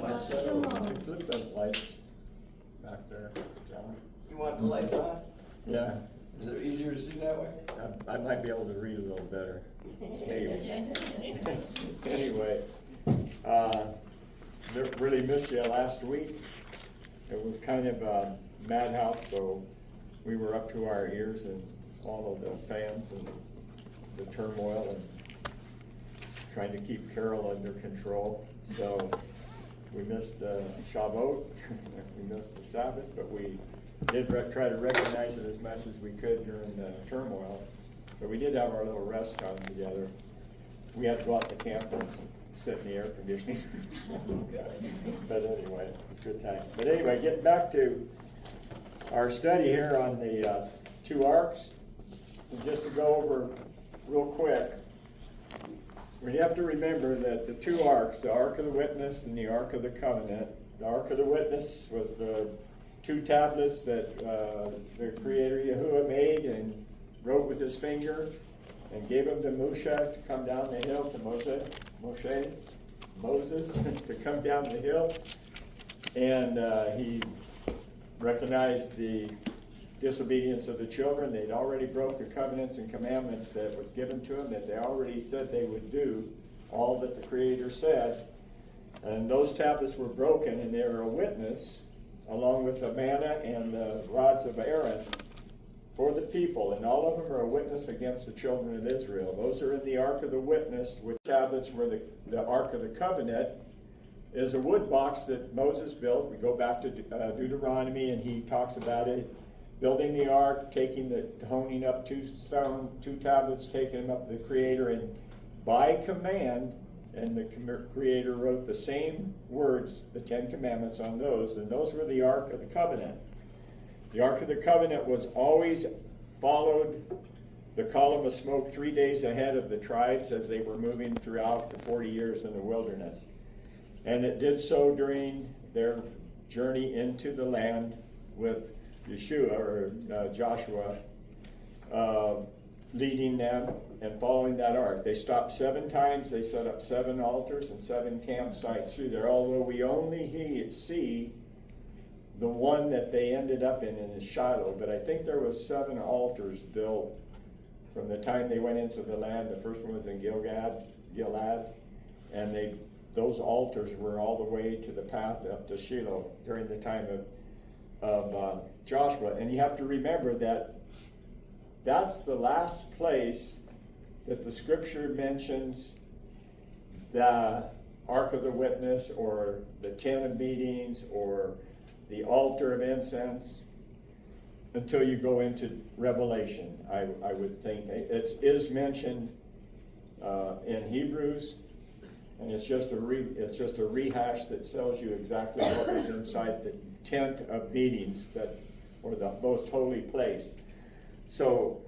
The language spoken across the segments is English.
Shabbat Can shalom. you flip those lights back there, John? You want the lights on? Yeah, Is it easier to see that way? I might be able to read a little better, maybe. Anyway, really missed you last week. It was kind of a madhouse, so we were up to our ears in all of the fans and the turmoil and trying to keep Carol under control. So we missed Shavuot, we missed the Sabbath, but we did try to recognize it as much as we could during the turmoil. So we did have our little rest time together. We had to go out to camp and sit in the air conditioning. But anyway, it was a good time. But anyway, getting back to our study here on the two arks, and just to go over real quick, we have to remember that the two arks, the Ark of the Witness and the Ark of the Covenant, the Ark of the Witness was the two tablets that the Creator Yahuwah made and wrote with his finger and gave them to Moshe to come down the hill, to Moses to come down the hill. And he recognized the disobedience of the children. They'd already broke the covenants and commandments that was given to them, that they already said they would do all that the Creator said. And those tablets were broken, and they were a witness, along with the manna and the rods of Aaron, for the people. And all of them are a witness against the children of Israel. Those are in the Ark of the Witness, which tablets were the Ark of the Covenant, is a wood box that Moses built. We go back to Deuteronomy, and he talks about it. Building the ark, honing up two tablets, taking them up to the Creator, and by command, and the Creator wrote the same words, the 10 Commandments, on those, and those were the Ark of the Covenant. The Ark of the Covenant was always followed the column of smoke 3 days ahead of the tribes as they were moving throughout the 40 years in the wilderness. And it did so during their journey into the land with Yeshua, or Joshua, leading them and following that ark. They stopped 7 times. They set up 7 altars and 7 campsites through there, although we only see the one that they ended up in is Shiloh. But I think there was 7 altars built from the time they went into the land. The first one was in Gilad, and those altars were all the way to the path up to Shiloh during the time of Joshua. And you have to remember that that's the last place that the scripture mentions the Ark of the Witness or the Tent of Meetings or the altar of incense until you go into Revelation. I would think it is mentioned in Hebrews, and it's just a rehash that tells you exactly what was inside the tent of meetings, or the most holy place. So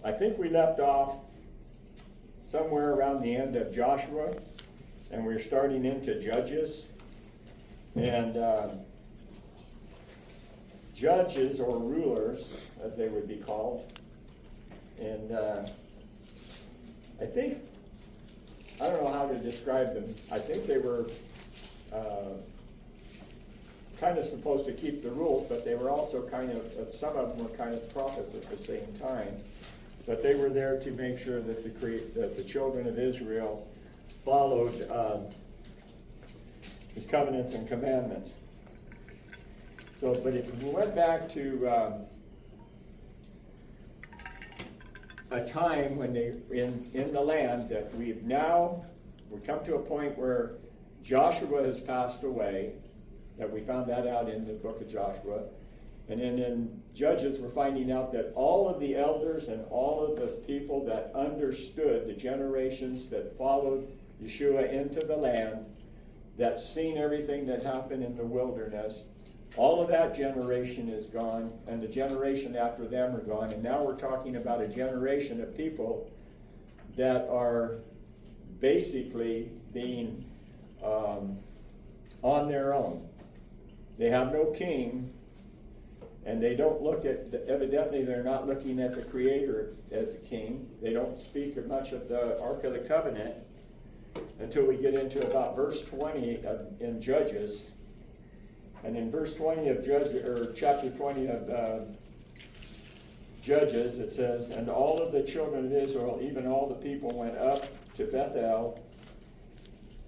I think we left off somewhere around the end of Joshua, and we're starting into Judges. And judges, or rulers, as they would be called. And I don't know how to describe them. I think they were kind of supposed to keep the rules, but they were also some of them were kind of prophets at the same time. But they were there to make sure that the children of Israel followed the covenants and commandments. So, but if we went back to a time when they in the land that we come to a point where Joshua has passed away, that we found that out in the book of Joshua, and then in Judges we're finding out that all of the elders and all of the people that understood, the generations that followed Yeshua into the land, that seen everything that happened in the wilderness, all of that generation is gone, and the generation after them are gone, and now we're talking about a generation of people that are basically being on their own. They have no king, and they don't evidently they're not looking at the Creator as a king. They don't speak much of the Ark of the Covenant. until we get into about verse 20 in Judges. And in verse 20 of Judges, or chapter 20 of Judges, it says, "And all of the children of Israel, even all the people, went up to Bethel."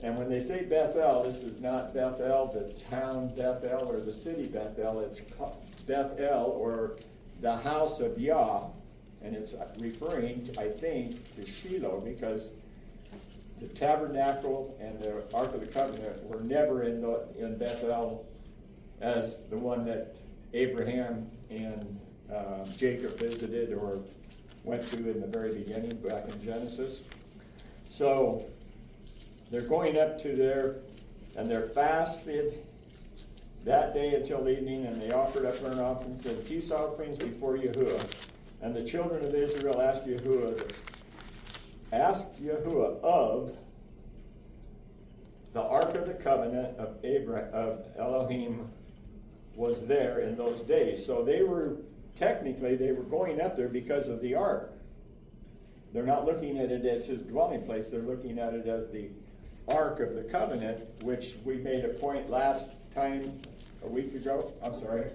And when they say Bethel, this is not Bethel, the town Bethel or the city Bethel. It's Bethel, or the house of Yah. And it's referring, I think, to Shiloh, because the tabernacle and the Ark of the Covenant were never in Bethel as the one that Abraham and Jacob visited or went to in the very beginning, back in Genesis. So they're going up to there, and they're fasted that day until evening, and they offered up burnt offerings and peace offerings before Yahuwah. And the children of Israel asked Yahuwah of the Ark of the Covenant of Elohim was there in those days. So they were going up there because of the Ark. They're not looking at it as his dwelling place. They're looking at it as the Ark of the Covenant, which we made a point last time, a week ago. I'm sorry.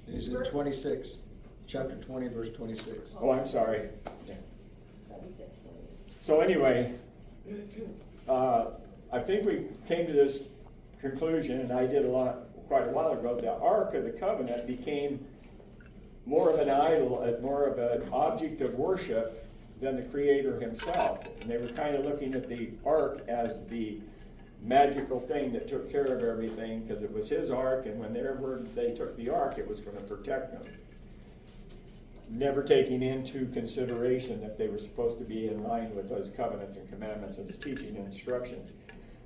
It's in 26, chapter 20, verse 26. Oh, I'm sorry. Yeah. So anyway, I think we came to this conclusion, and I did quite a while ago. The Ark of the Covenant became more of an idol, more of an object of worship than the Creator himself. And they were kind of looking at the Ark as the magical thing that took care of everything, because it was his Ark, and whenever they took the Ark, it was going to protect them. Never taking into consideration that they were supposed to be in line with those covenants and commandments and his teaching and instructions.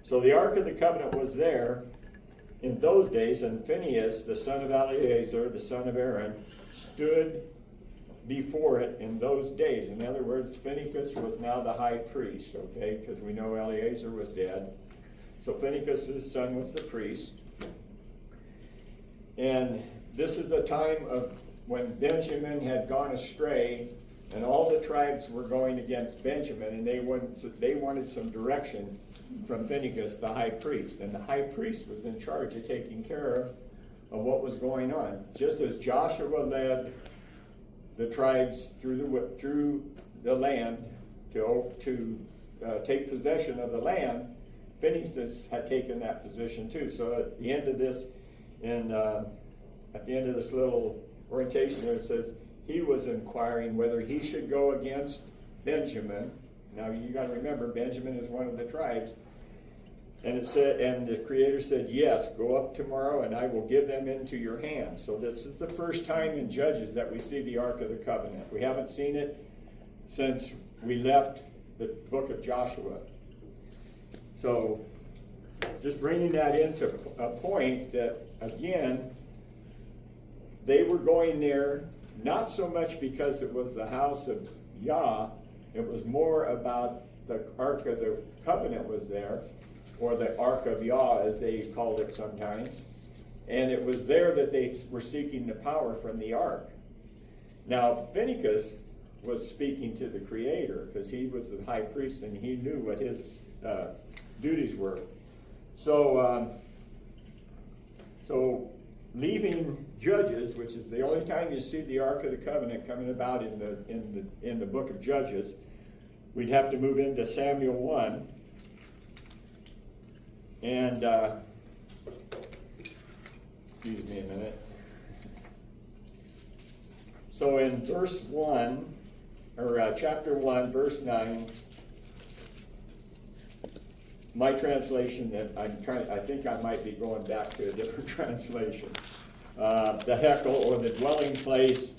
So the Ark of the Covenant was there in those days, and Phinehas, the son of Eleazar, the son of Aaron, stood before it in those days. In other words, Phinehas was now the high priest, okay, because we know Eleazar was dead. So Phinehas' son was the priest. And this is a time of when Benjamin had gone astray, and all the tribes were going against Benjamin, and they wanted some direction from Phinehas, the high priest. And the high priest was in charge of taking care of what was going on. Just as Joshua led the tribes through the land to take possession of the land, Phinehas had taken that position too. So at the end of this, at the end of this little orientation there, it says he was inquiring whether he should go against Benjamin. Now you got to remember, Benjamin is one of the tribes. And it said, and the Creator said, "Yes, go up tomorrow, and I will give them into your hands." So this is the first time in Judges that we see the Ark of the Covenant. We haven't seen it since we left the book of Joshua. So just bringing that into a point that, again, they were going there not so much because it was the house of Yah. It was more about the Ark of the Covenant was there, or the Ark of Yah, as they called it sometimes. And it was there that they were seeking the power from the Ark. Now, Phinehas was speaking to the Creator, because he was the high priest and he knew what his duties were. So leaving Judges, which is the only time you see the Ark of the Covenant coming about in the book of Judges, we'd have to move into Samuel 1. And, excuse me a minute. So in verse 1, or chapter 1, verse 9, my translation, that I think I might be going back to a different translation. The hekel, or the dwelling place,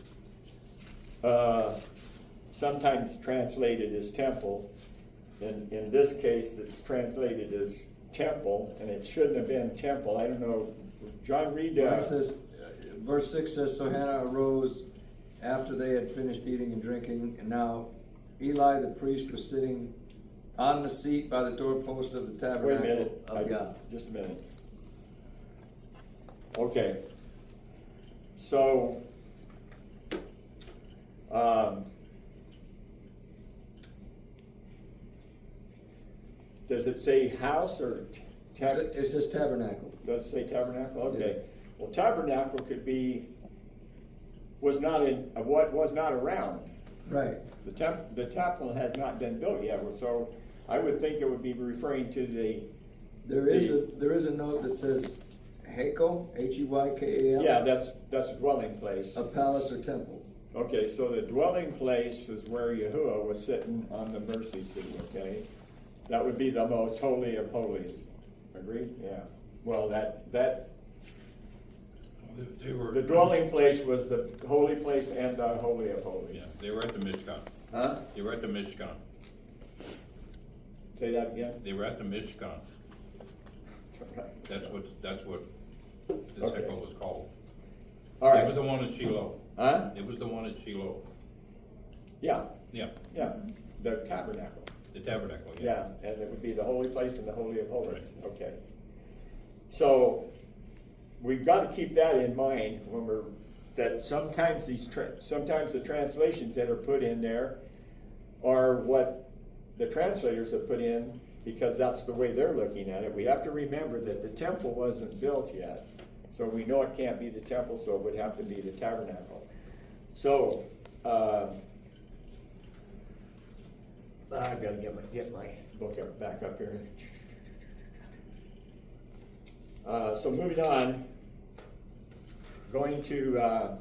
sometimes translated as temple. In this case, it's translated as temple, and it shouldn't have been temple. I don't know. John, read that. Says, verse 6 says, "So Hannah arose after they had finished eating and drinking, and now Eli the priest was sitting on the seat by the doorpost of the tabernacle." Wait a minute. of God. Just a minute. Okay. So, does it say house or It says tabernacle. does it say tabernacle? Okay. Yeah. Well, tabernacle could be, was not around. Right. The temple has not been built yet, so I would think it would be referring to the. There is a note that says Hekel, Heykel. Yeah, that's a dwelling place. A palace or temple. Okay, so the dwelling place is where Yahuwah was sitting on the mercy seat. Okay, that would be the most holy of holies. Agreed? Yeah. Well, They were, the dwelling place was the holy place and the holy of holies. yeah, they were at the Mishkan. Huh? They were at the Mishkan. Say that again. They were at the Mishkan. That's what the Okay. temple was called. All right. It was the one at Shiloh. Huh? It was the one at Shiloh. Yeah. Yeah, Yeah. The tabernacle. the tabernacle, yeah. Yeah, and it would be the holy place and the holy of holies. Okay. So we've got to keep that in mind when that sometimes sometimes the translations that are put in there are what the translators have put in because that's the way they're looking at it. We have to remember that the temple wasn't built yet. So we know it can't be the temple, so it would have to be the tabernacle. So I've got to get my book back up here. So moving on, going to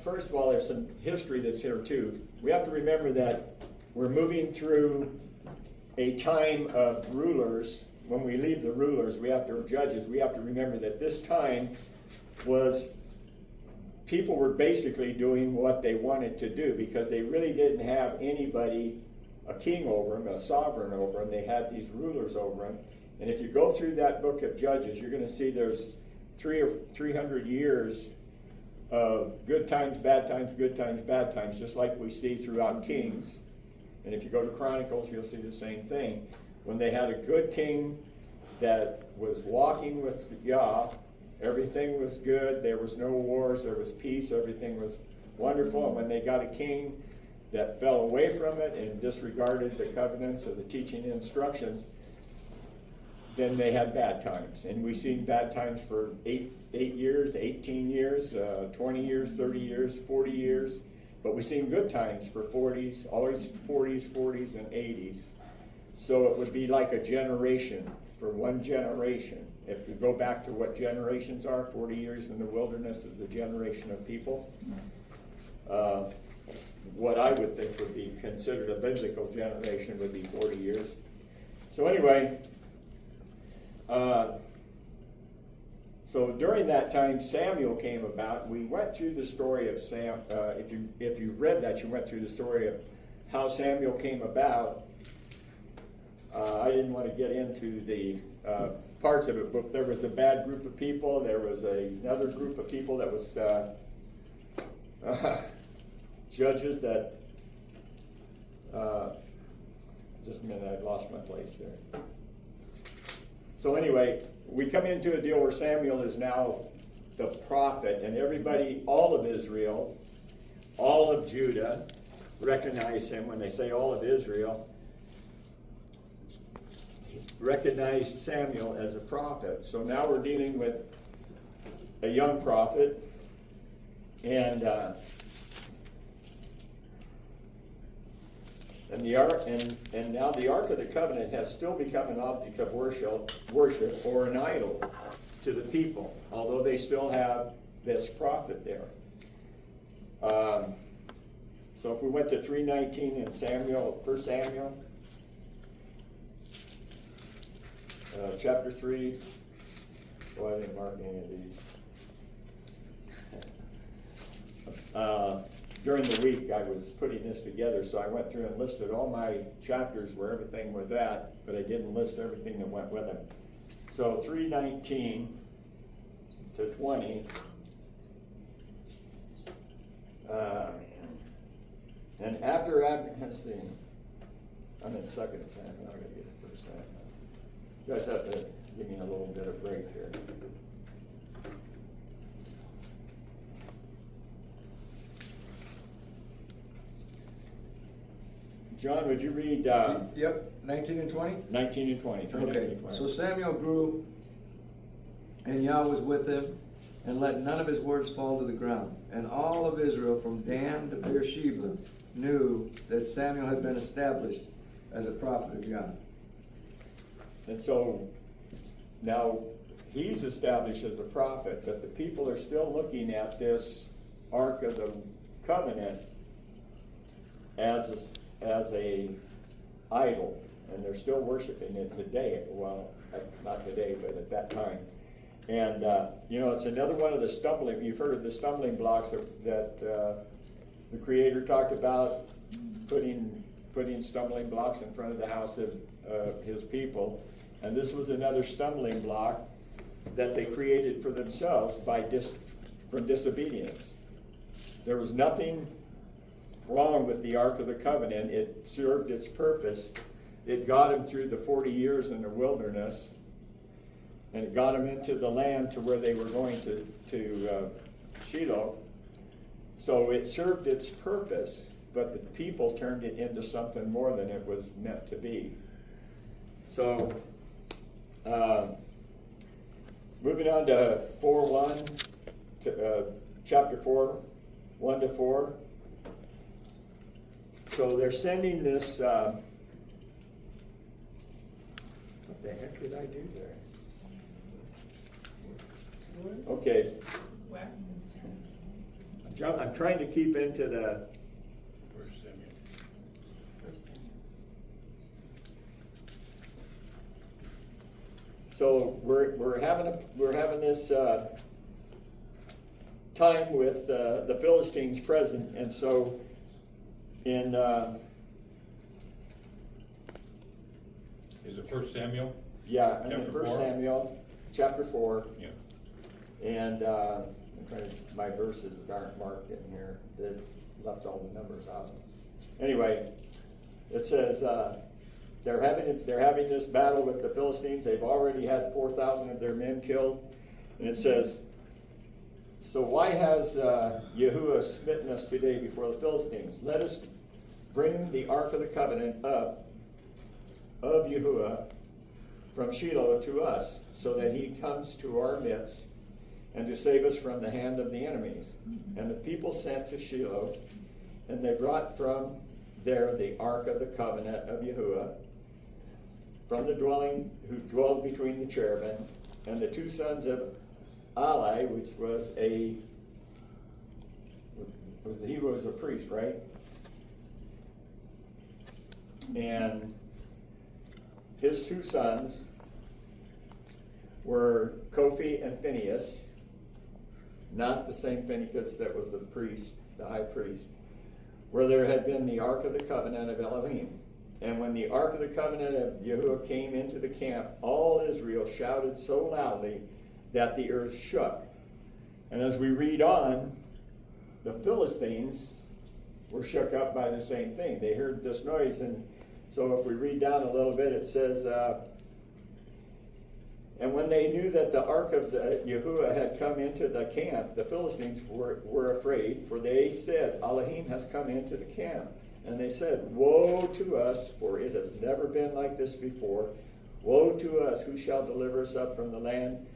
first of all, there's some history that's here too. We have to remember that we're moving through a time of rulers. When we leave the rulers, judges, we have to remember that this time was people were basically doing what they wanted to do because they really didn't have anybody, a king over them, a sovereign over them. They had these rulers over them. And if you go through that book of Judges, you're going to see there's 300 years of good times, bad times, good times, bad times, just like we see throughout Kings. And if you go to Chronicles, you'll see the same thing. When they had a good king that was walking with Yah, everything was good, there was no wars, there was peace, everything was wonderful. And when they got a king that fell away from it and disregarded the covenants or the teaching and instructions, then they had bad times. And we've seen bad times for 8 years, 18 years, 20 years, 30 years, 40 years. But we've seen good times for 40s, always 40s, and 80s. So it would be like a generation, for one generation. If you go back to what generations are, 40 years in the wilderness is a generation of people. What I would think would be considered a biblical generation would be 40 years. So anyway, so during that time, Samuel came about. We went through the story of Sam. If you read that, you went through the story of how Samuel came about. I didn't want to get into the parts of it, but there was a bad group of people. There was another group of people that was judges that. Just a minute, I lost my place there. So anyway, we come into a deal where Samuel is now the prophet, and everybody, all of Israel, all of Judah, recognize him. When they say all of Israel, recognized Samuel as a prophet. So now we're dealing with a young prophet, and now the Ark of the Covenant has still become an object of worship or an idol to the people, although they still have this prophet there. So if we went to 3:19 in Samuel, 1 Samuel, chapter 3. Boy, I didn't mark any of these. During the week, I was putting this together, so I went through and listed all my chapters where everything was at, but I didn't list everything that went with it. So 3:19 to 20. And after, let's see, I'm in 2 Samuel, I gotta get to 1 Samuel. You guys have to give me a little bit of break here. John, would you read Yep, 19 and 20? 19 and 20? Okay, 19 and 20. so Samuel grew, and Yah was with him, and let none of his words fall to the ground. And all of Israel, from Dan to Beersheba, knew that Samuel had been established as a prophet of Yah. And so now he's established as a prophet, but the people are still looking at this Ark of the Covenant as a idol, and they're still worshiping it today. Well, not today, but at that time. And it's another one of the stumbling. You've heard of the stumbling blocks that the Creator talked about, putting stumbling blocks in front of the house of His people, and this was another stumbling block that they created for themselves from disobedience. There was nothing wrong with the Ark of the Covenant. It served its purpose. It got them through the 40 years in the wilderness, and it got them into the land to where they were going to Shiloh. So it served its purpose, but the people turned it into something more than it was meant to be. So, moving on to 4:1, chapter 4, 1-4. So they're sending this. What the heck did I do there? Okay. I'm trying to keep into the. First Samuel. So we're having this time with the Philistines present, and so in Is it First Samuel? I'm in Chapter 1 4? Samuel chapter 4, Yeah. and I'm trying to, my verses aren't marked in here. They left all the numbers out. Anyway, it says they're having this battle with the Philistines. They've already had 4,000 of their men killed, and it says, so why has Yahuwah smitten us today before the Philistines? Let us bring the Ark of the Covenant up of Yahuwah from Shiloh to us, so that he comes to our midst and to save us from the hand of the enemies. And the people sent to Shiloh, and they brought from there the Ark of the Covenant of Yahuwah, from the dwelling who dwelled between the cherubim, and the two sons of Ali, which he was a priest, right? And his two sons were Kofi and Phinehas, not the same Phinehas that was the priest, the high priest, where there had been the Ark of the Covenant of Elohim. And when the Ark of the Covenant of Yahuwah came into the camp, all Israel shouted so loudly that the earth shook. And as we read on, the Philistines were shook up by the same thing. They heard this noise, and so if we read down a little bit, it says, and when they knew that the Ark of the Yahuwah had come into the camp, the Philistines were afraid, for they said, Elohim has come into the camp. And they said, woe to us, for it has never been like this before. Woe to us, who shall deliver us up from the land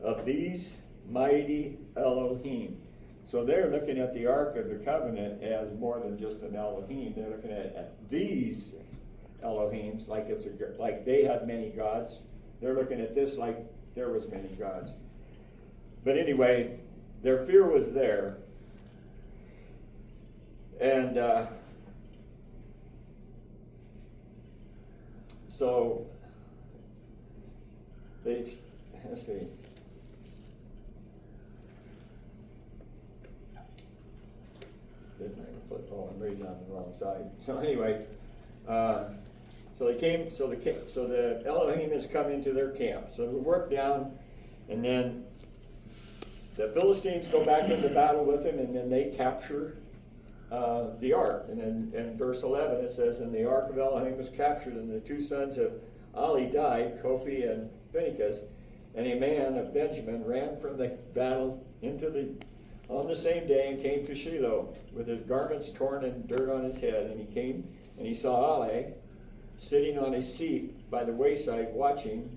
of these mighty Elohim? So they're looking at the Ark of the Covenant as more than just an Elohim. They're looking at these Elohims like they had many gods. They're looking at this like there was many gods. But anyway, their fear was there. And so let's see. Didn't I flip? Oh, I'm reading on the wrong side. So anyway, so the Elohim has come into their camp. So we work down, and then the Philistines go back into battle with him, and then they capture the ark. And in verse 11 it says, and the ark of Elohim was captured, and the two sons of Ali died, Kofi and Phinehas, and a man of Benjamin ran from the battle into the on the same day and came to Shiloh with his garments torn and dirt on his head. And he came and he saw Ali sitting on a seat by the wayside watching,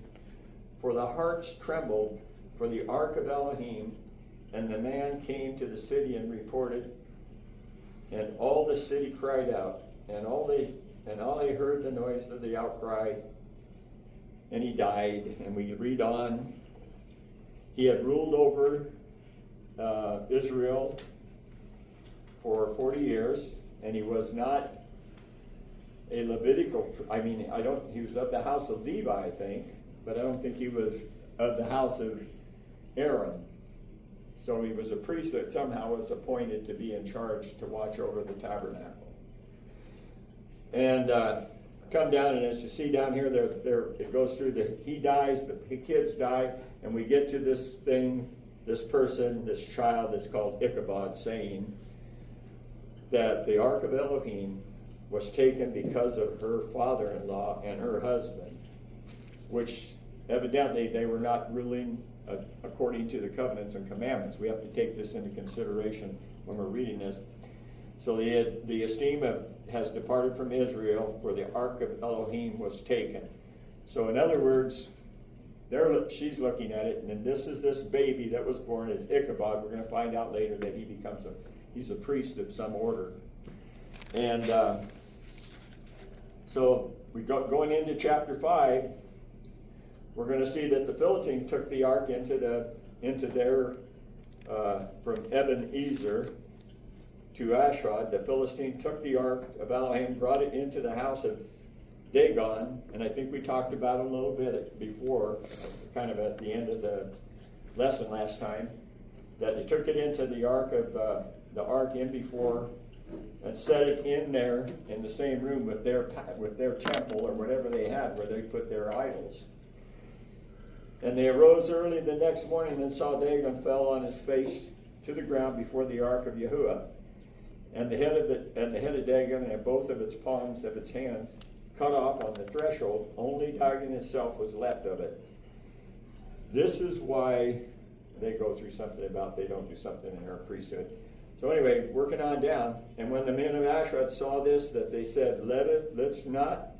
for the hearts trembled for the ark of Elohim. And the man came to the city and reported, and all the city cried out, and Ali heard the noise of the outcry, and he died. And we read on. He had ruled over Israel for 40 years, and he was not a Levitical, he was of the house of Levi, I think, but I don't think he was of the house of Aaron. So he was a priest that somehow was appointed to be in charge to watch over the tabernacle. And come down, and as you see down here, there it goes through he dies, the kids die, and we get to this thing, this person, this child that's called Ichabod, saying that the ark of Elohim was taken because of her father-in-law and her husband, which evidently they were not ruling according to the covenants and commandments. We have to take this into consideration when we're reading this. So the esteem has departed from Israel, for the ark of Elohim was taken. So in other words, she's looking at it, and then this is this baby that was born as Ichabod. We're going to find out later that he's a priest of some order. And so we going into chapter 5, we're going to see that the Philistines took the ark into their from Ebenezer to Ashdod. The Philistine took the ark of Elohim, brought it into the house of Dagon, and I think we talked about it a little bit before, kind of at the end of the lesson last time, that they took it into the ark in before, and set it in there in the same room with their temple or whatever they had where they put their idols. And they arose early the next morning and saw Dagon fell on his face to the ground before the ark of Yahuwah, and the head of Dagon and both of its palms of its hands cut off on the threshold. Only Dagon itself was left of it. This is why they go through something about they don't do something in their priesthood. So anyway, working on down, and when the men of Ashdod saw this, that they said, let's not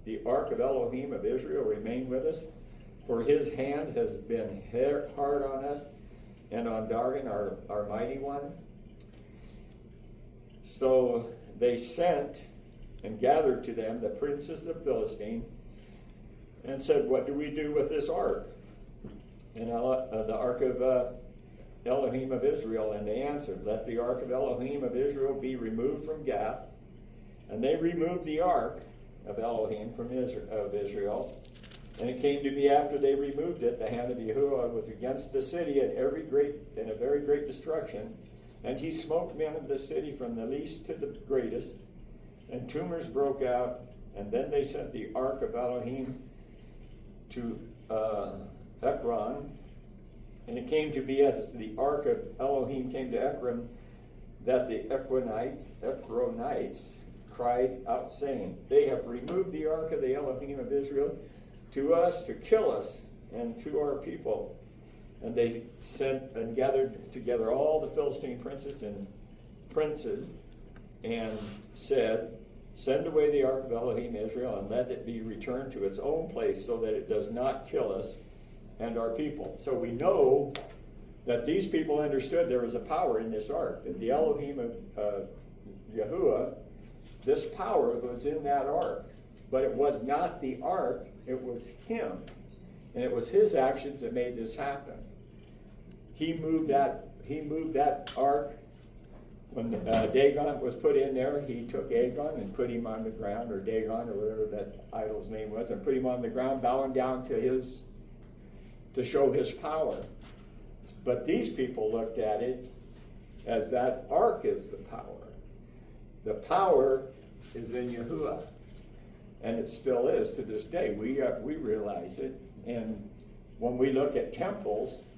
the ark of Elohim of Israel remain with us, for his hand has been hard on us and on Dagon, our mighty one. So they sent and gathered to them the princes of Philistine and said, what do we do with this ark? And the ark of Elohim of Israel. And they answered, let the ark of Elohim of Israel be removed from Gath. And they removed the ark of Elohim from Israel. And it came to be after they removed it, the hand of Yahuwah was against the city in a very great destruction. And he smote men of the city from the least to the greatest. And tumors broke out. And then they sent the ark of Elohim to Ekron. And it came to be as the ark of Elohim came to Ekron, that the Ekronites cried out, saying, they have removed the ark of the Elohim of Israel to us to kill us and to our people. And they sent and gathered together all the Philistine princes and said, send away the ark of Elohim Israel and let it be returned to its own place, so that it does not kill us and our people. So we know that these people understood there was a power in this ark, that the Elohim of Yahuwah, this power was in that ark. But it was not the ark, it was him. And it was his actions that made this happen. He moved that ark. When Dagon was put in there, he took Agon and put him on the ground, or Dagon, or whatever that idol's name was, and put him on the ground, bowing down to show his power. But these people looked at it as that ark is the power. The power is in Yahuwah. And it still is to this day. We realize it. And when we look at temples,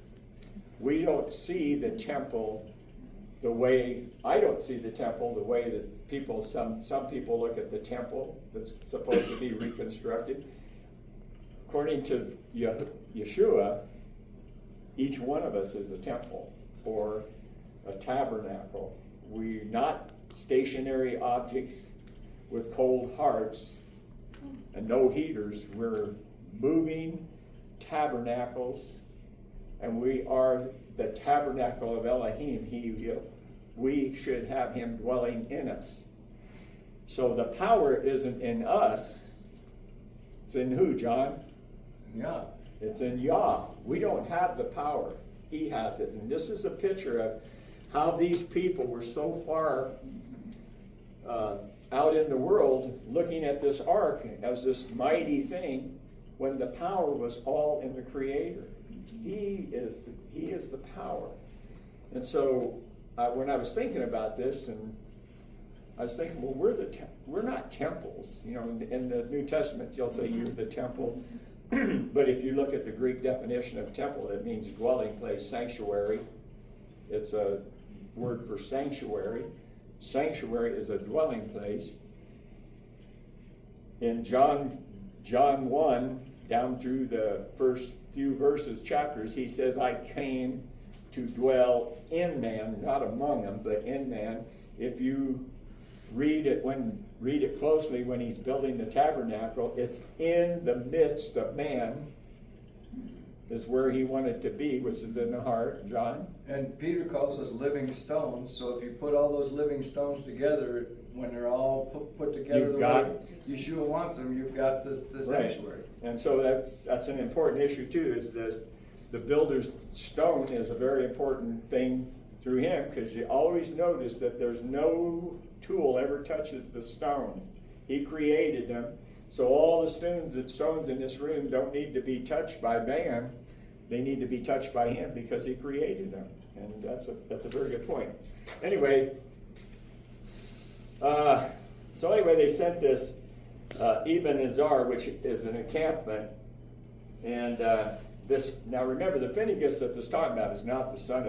we don't see the temple the way, I don't see the temple the way that some people look at the temple that's supposed to be reconstructed. According to Yeshua, each one of us is a temple, or a tabernacle. We not stationary objects with cold hearts and no heaters. We're moving tabernacles, and we are the tabernacle of Elohim. We should have him dwelling in us. So the power isn't in us. It's in who, John? Yeah. It's in Yah. We don't have the power. He has it. And this is a picture of how these people were so far out in the world looking at this ark as this mighty thing when the power was all in the Creator. He is the power. And so when I was thinking about this, and I was thinking, well, we're not temples. You know, in the New Testament, you'll say you're the temple. But if you look at the Greek definition of temple, it means dwelling place, sanctuary. It's a word for sanctuary. Sanctuary is a dwelling place. In John 1, down through the first few chapters, he says, I came to dwell in man, not among them, but in man. If you read it closely when he's building the tabernacle, it's in the midst of man is where he wanted to be, which is in the heart, John. And Peter calls us living stones. So if you put all those living stones together, when they're all put together the way Yeshua wants them, you've got the sanctuary. Right. And so that's an important issue too, is the builder's stone is a very important thing through him, because you always notice that there's no tool ever touches the stones. He created them. So all the stones in this room don't need to be touched by man. They need to be touched by him because he created them. And that's a very good point. Anyway, they sent this Ibn Azar, which is an encampment. And now remember, the Phinehas that this talking about is not the son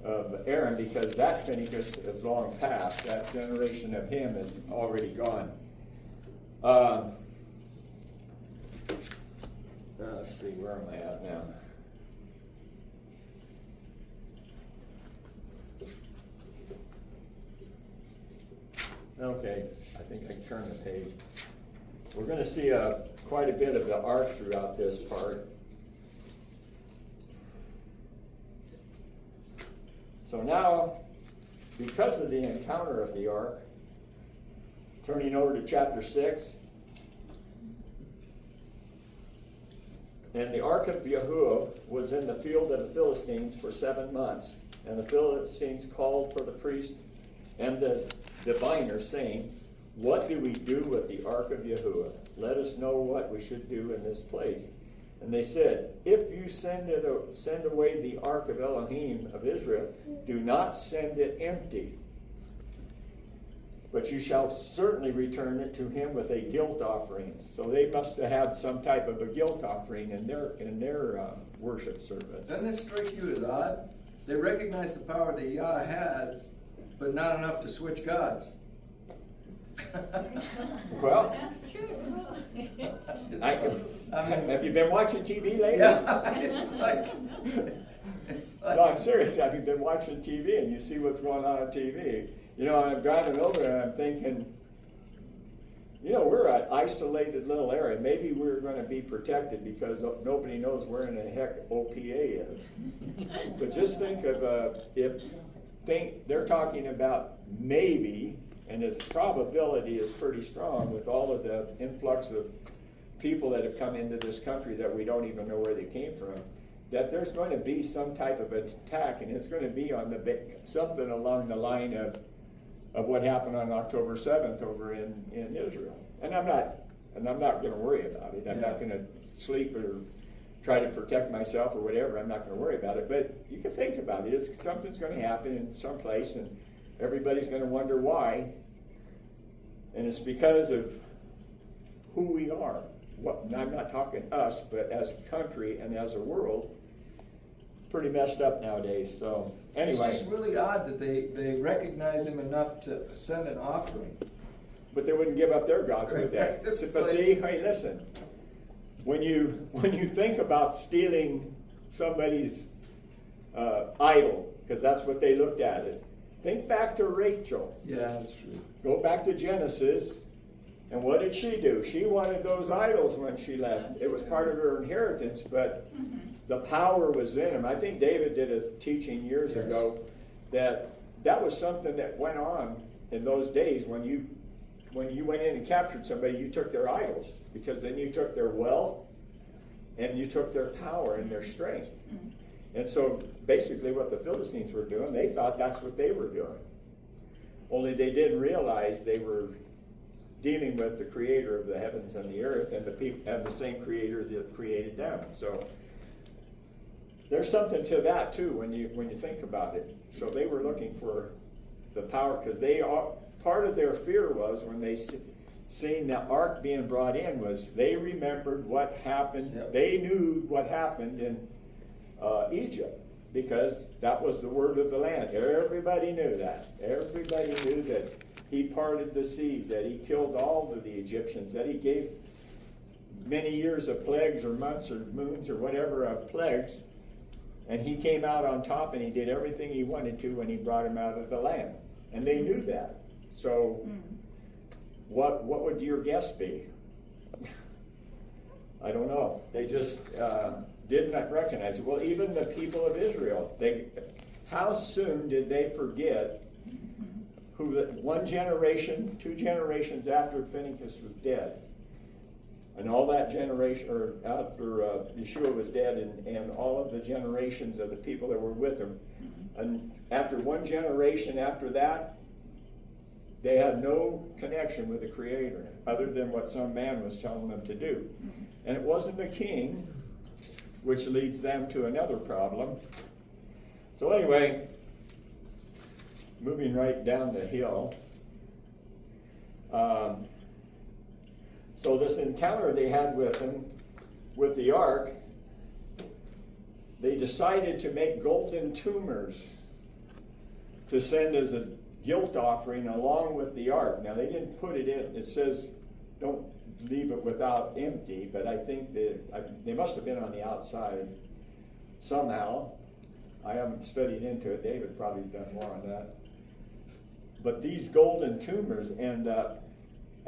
of Aaron, because that Phinehas is long past. That generation of him is already gone. Let's see, where am I at now? Okay, I think I can turn the page. We're going to see quite a bit of the ark throughout this part. So now, because of the encounter of the ark, turning over to chapter 6, and the ark of Yahuwah was in the field of the Philistines for 7 months. And the Philistines called for the priest and the diviner, saying, what do we do with the ark of Yahuwah? Let us know what we should do in this place. And they said, if you send away the ark of Elohim of Israel, do not send it empty. But you shall certainly return it to him with a guilt offering. So they must have had some type of a guilt offering in their worship service. Doesn't this strike you as odd? They recognize the power that Yah has, but not enough to switch gods. Well, That's true. have you been watching TV lately? Yeah, it's like No, I'm serious. Have you been watching TV and you see what's going on TV? You know, I'm driving over and I'm thinking, you know, we're an isolated little area. Maybe we're going to be protected because nobody knows where in the heck OPA is. But just think of they're talking about maybe, and its probability is pretty strong with all of the influx of people that have come into this country that we don't even know where they came from, that there's going to be some type of attack, and it's going to be on something along the line of what happened on October 7th over in Israel. And I'm not going to worry about it. I'm not going to sleep or try to protect myself or whatever. I'm not going to worry about it. But you can think about it. Something's going to happen in some place, and everybody's going to wonder why. And it's because of who we are. I'm not talking us, but as a country and as a world, pretty messed up nowadays. So anyway, it's just really odd that they recognize him enough to send an offering. But they wouldn't give up their gods, would they? But see, hey, listen. When you think about stealing somebody's idol, because that's what they looked at it. Think back to Rachel. Yeah, that's true. Go back to Genesis. And what did she do? She wanted those idols when she left. It was part of her inheritance, but the power was in him. I think David did a teaching years ago that was something that went on in those days when you went in and captured somebody, you took their idols, because then you took their wealth and you took their power and their strength. And so basically what the Philistines were doing, they thought that's what they were doing. Only they didn't realize they were dealing with the creator of the heavens and the earth, and the same creator that created them. So there's something to that too when you think about it. So they were looking for the power, because part of their fear was when they seen the ark being brought in, was they remembered what happened. Yep. They knew what happened in Egypt, because that was the word of the land. Everybody knew that. Everybody knew that he parted the seas, that he killed all of the Egyptians, that he gave many years of plagues or months or moons or whatever of plagues, and he came out on top and he did everything he wanted to when he brought him out of the land. And they knew that. So what would your guess be? I don't know. They just did not recognize it. Well, even the people of Israel, how soon did they forget who, one generation, 2 generations after Phinehas was dead, and all that generation, or after Yeshua was dead, and all of the generations of the people that were with him, and after one generation after that, they had no connection with the Creator other than what some man was telling them to do. And it wasn't the king, which leads them to another problem. So anyway, moving right down the hill. So this encounter they had with him, with the ark, they decided to make golden tumors to send as a guilt offering along with the ark. Now they didn't put it in. It says don't leave it without empty, but I think they must have been on the outside somehow. I haven't studied into it. David probably done more on that. But these golden tumors end up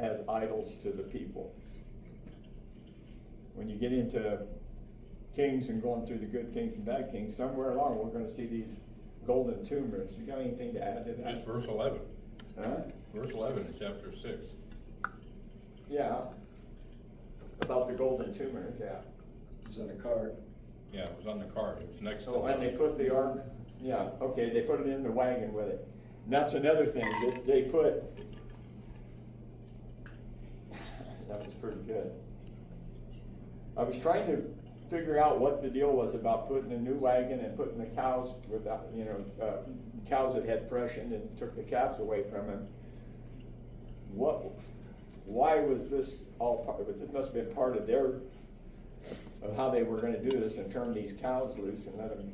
as idols to the people. When you get into kings and going through the good kings and bad kings, somewhere along we're going to see these golden tumors. You got anything to add to that? Just verse 11. Huh? Verse 11 in chapter 6. Yeah. About the golden tumors, yeah. It's in the card. Yeah, it was on the card. It was next to Oh, and they put the ark, yeah, okay, they put it in the wagon with it. And that's another thing that they put. That was pretty good. I was trying to figure out what the deal was about putting a new wagon and putting the cows without, cows that had freshened and took the calves away from them. Why was this all part of it? It must have been part of of how they were going to do this and turn these cows loose and let them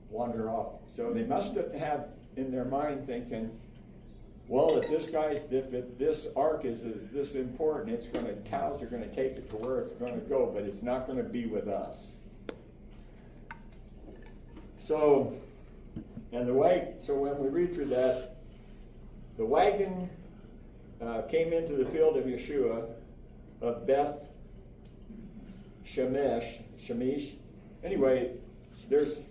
wander off. So they must have had in their mind thinking, well, if this ark is this important, cows are going to take it to where it's going to go, but it's not going to be with us. So, so when we read through that, the wagon came into the field of Yeshua of Beth Shemesh. Anyway, there's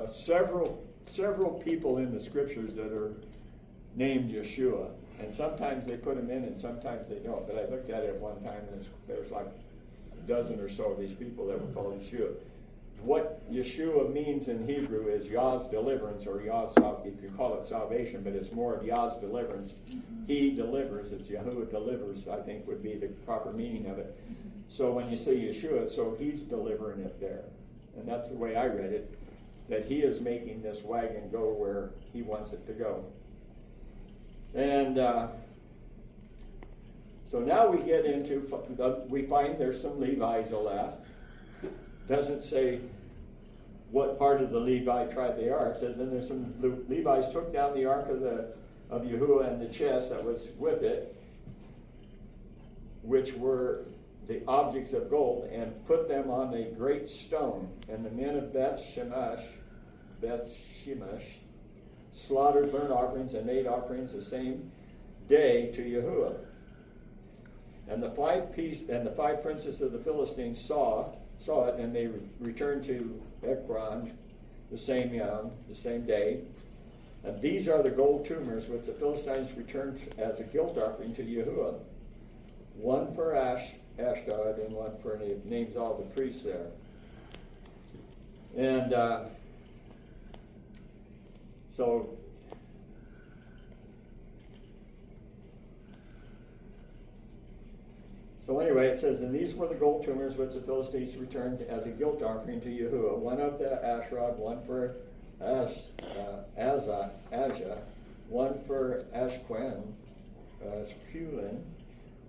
several people in the scriptures that are named Yeshua, and sometimes they put them in and sometimes they don't. But I looked at it one time and there's like a dozen or so of these people that were called Yeshua. What Yeshua means in Hebrew is Yah's deliverance, or Yah's, you can call it salvation, but it's more of Yah's deliverance. He delivers. It's Yahuwah delivers, I think would be the proper meaning of it. So when you say Yeshua, so he's delivering it there. And that's the way I read it, that he is making this wagon go where he wants it to go. And so now we get into, we find there's some Levites left. Doesn't say what part of the Levi tribe they are. It says, and there's some Levites took down the ark of Yahuwah and the chest that was with it, which were the objects of gold, and put them on a great stone. And the men of Beth Shemesh Beth Shemesh, slaughtered burnt offerings and made offerings the same day to Yahuwah. And the five princes of the Philistines saw it, and they returned to Ekron the same day. And these are the gold tumors which the Philistines returned as a guilt offering to Yahuwah. One for Ashdod and one for, and he names all the priests there. And So anyway, it says, and these were the gold tumors which the Philistines returned as a guilt offering to Yahuwah. One of the Ashrod, one for Azah, one for Ashkelon,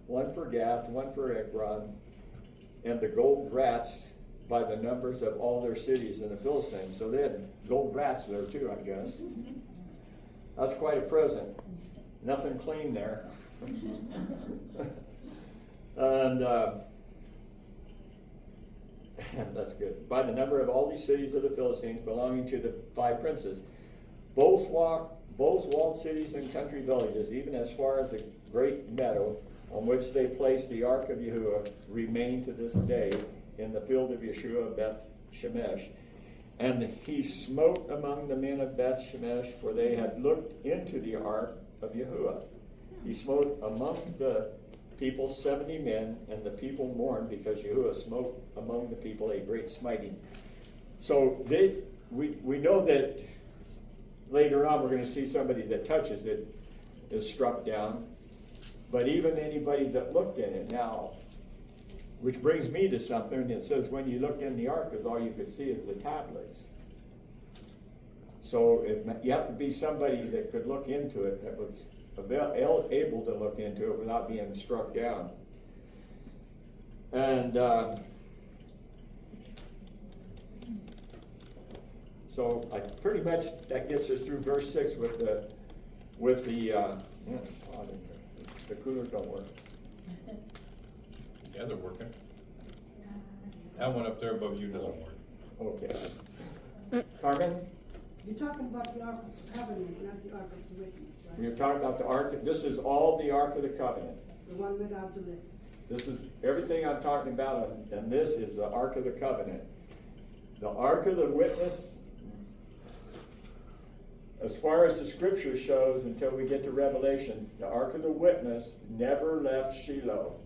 one for Gath, one for Ekron, and the gold rats by the numbers of all their cities in the Philistines. So they had gold rats there too, I guess. That's quite a present. Nothing clean there. And that's good. By the number of all these cities of the Philistines belonging to the five princes, both walled cities and country villages, even as far as the great meadow on which they placed the ark of Yahuwah, remain to this day in the field of Yeshua Beth Shemesh. And he smote among the men of Beth Shemesh, for they had looked into the ark of Yahuwah. He smote among the people 70 men, and the people mourned because Yahuwah smote among the people a great smiting. So we know that later on we're going to see somebody that touches it is struck down, but even anybody that looked in it now, which brings me to something. It says when you looked in the ark, is all you could see is the tablets. So you have to be somebody that could look into it, that was able to look into it without being struck down. And so I pretty much, that gets us through verse 6 with the coolers don't work. Yeah, they're working. That one up there above you doesn't work. Okay. Carmen? You're talking about the Ark of the Covenant, not the Ark of the Witness, right? You're talking about the Ark. This is all the Ark of the Covenant. The one without the lid. This is everything I'm talking about, and this is the Ark of the Covenant. The Ark of the Witness, as far as the Scripture shows, until we get to Revelation, the Ark of the Witness never left Shiloh.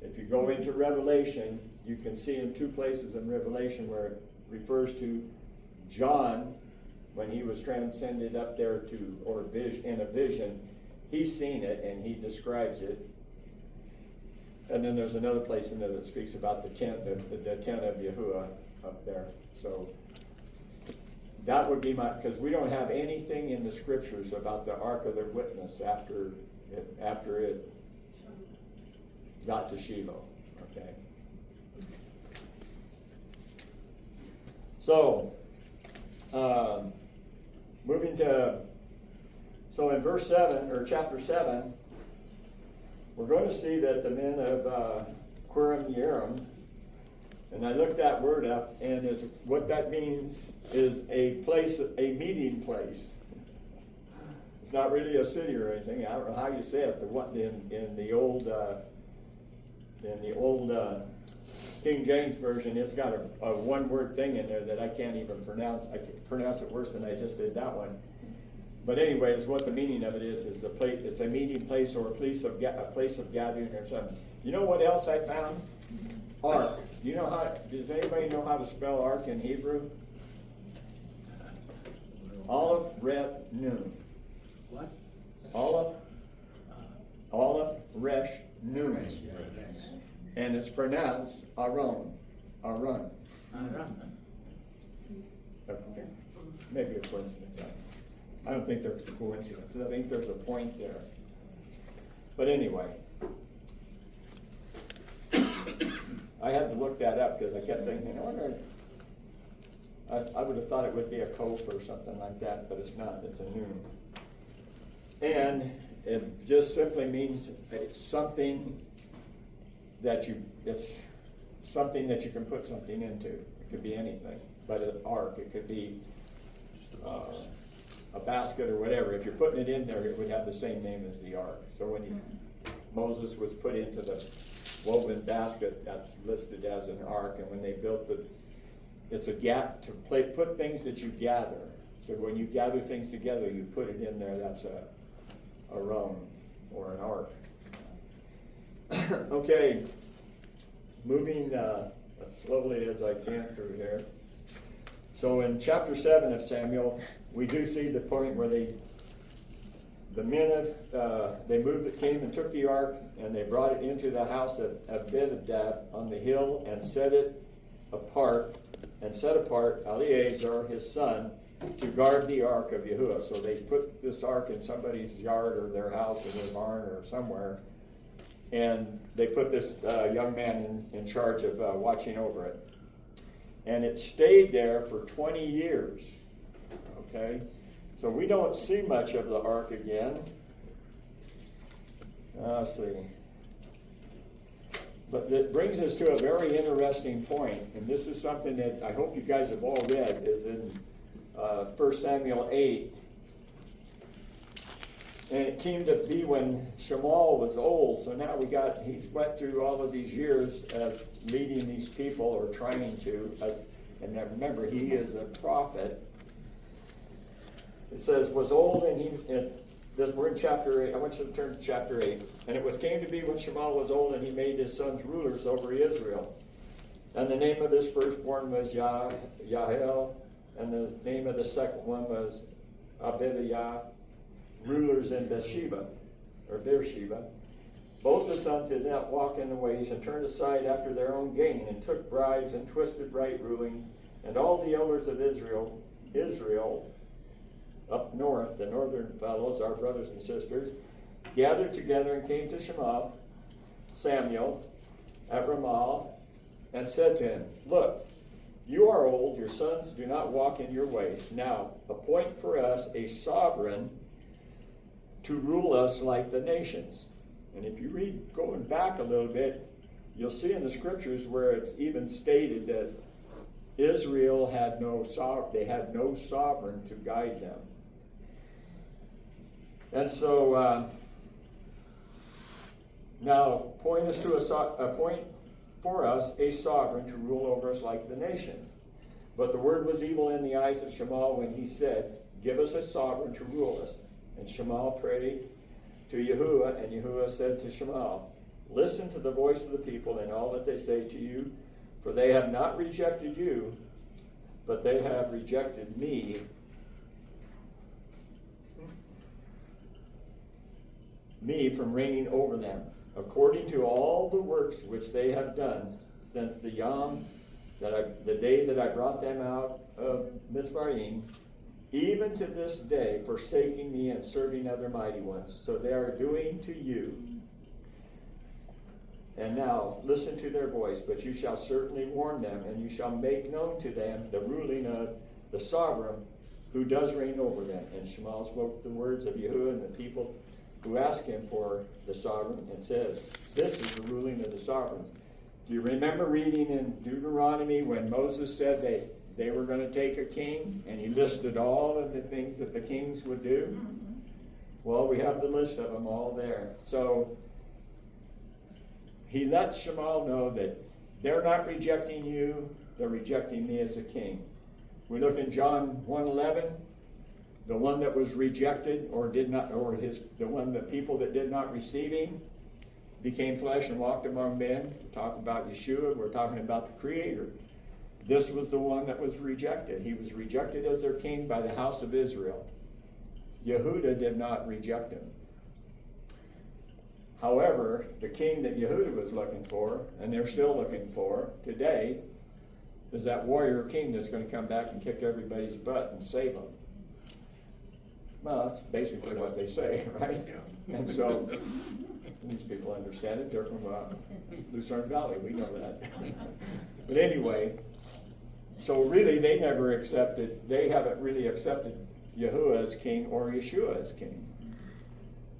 If you go into Revelation, you can see in two places in Revelation where it refers to John, when he was transcended up there in a vision, he's seen it and he describes it. And then there's another place in there that speaks about the tent of Yahuwah up there. So that would be because we don't have anything in the Scriptures about the Ark of the Witness after it got to Shiloh. Okay. So, moving to, so in verse 7, or chapter 7, we're going to see that the men of Quirim Yerim, and I looked that word up, and what that means is a place, a meeting place. It's not really a city or anything. I don't know how you say it. In the old King James Version, it's got a one-word thing in there that I can't even pronounce. I can pronounce it worse than I just did that one. But anyways, what the meaning of it is a place. It's a meeting place or a place of gathering or something. You know what else I found? Ark. Does anybody know how to spell ark in Hebrew? Aleph, Resh, Nun. What? Aleph, Resh, Nun. And it's pronounced Aaron. Aram. Maybe a coincidence. I don't think there's a coincidence. I think there's a point there. But anyway, I had to look that up because I kept thinking, I wonder. I would have thought it would be a Kof or something like that, but it's not. It's a Nun. And it just simply means it's something that you can put something into. It could be anything, but an ark. It could be a basket or whatever, if you're putting it in there, it would have the same name as the ark. So when Moses was put into the woven basket, that's listed as an ark. And when they built it's a gap to put things that you gather. So when you gather things together, you put it in there. That's a rum or an ark. Okay, moving as slowly as I can through here. So in chapter 7 of Samuel, we do see the point where they came and took the ark, and they brought it into the house of Abinadab on the hill and set apart Eleazar his son to guard the ark of Yahuwah. So they put this ark in somebody's yard or their house or their barn or somewhere, and they put this young man in charge of watching over it. And it stayed there for 20 years. Okay? So we don't see much of the ark again. Let's see. But it brings us to a very interesting point, and this is something that I hope you guys have all read, is in 1 Samuel 8. And it came to be when Shemuel was old, so now he's went through all of these years as leading these people, or trying to, and now remember, he is a prophet. It says, was old, and we're in chapter 8. I want you to turn to chapter 8. And it came to be when Shemuel was old, and he made his sons rulers over Israel. And the name of his firstborn was Yahel, and the name of the second one was Abijah, rulers in Beersheba. Both the sons did not walk in the ways, and turned aside after their own gain, and took bribes and twisted right rulings. And all the elders of Israel up north, the northern fellows, our brothers and sisters, gathered together and came to Samuel at Ramah, and said to him, look, you are old, your sons do not walk in your ways. Now appoint for us a sovereign to rule us like the nations. And if you read going back a little bit, you'll see in the scriptures where it's even stated that Israel had no sovereign to guide them. And so now appoint for us a sovereign to rule over us like the nations. But the word was evil in the eyes of Shemuel when he said, give us a sovereign to rule us. And Shemuel prayed to Yahuwah, and Yahuwah said to Shemuel, listen to the voice of the people and all that they say to you, for they have not rejected you, but they have rejected me from reigning over them, according to all the works which they have done since the day that I brought them out of Mizraim, even to this day, forsaking me and serving other mighty ones. So they are doing to you. And now listen to their voice, but you shall certainly warn them, and you shall make known to them the ruling of the sovereign who does reign over them. And Shemuel spoke the words of Yahuwah, and the people who asked him for the sovereign, and said, this is the ruling of the sovereigns. Do you remember reading in Deuteronomy when Moses said they were going to take a king, and he listed all of the things that the kings would do? Mm-hmm. Well, we have the list of them all there. So he lets Shemuel know that they're not rejecting you, they're rejecting me as a king. We look in John 1:11, the one that was rejected the people that did not receive him became flesh and walked among men. We're talking about Yeshua, we're talking about the Creator. This was the one that was rejected. He was rejected as their king by the house of Israel. Yehuda did not reject him. However, the king that Yehuda was looking for, and they're still looking for today, is that warrior king that's going to come back and kick everybody's butt and save them. Well, that's basically what they say, right? And so these people understand it. They're from Lucerne Valley. We know that. But anyway, so really they haven't really accepted Yahuwah as king or Yeshua as king.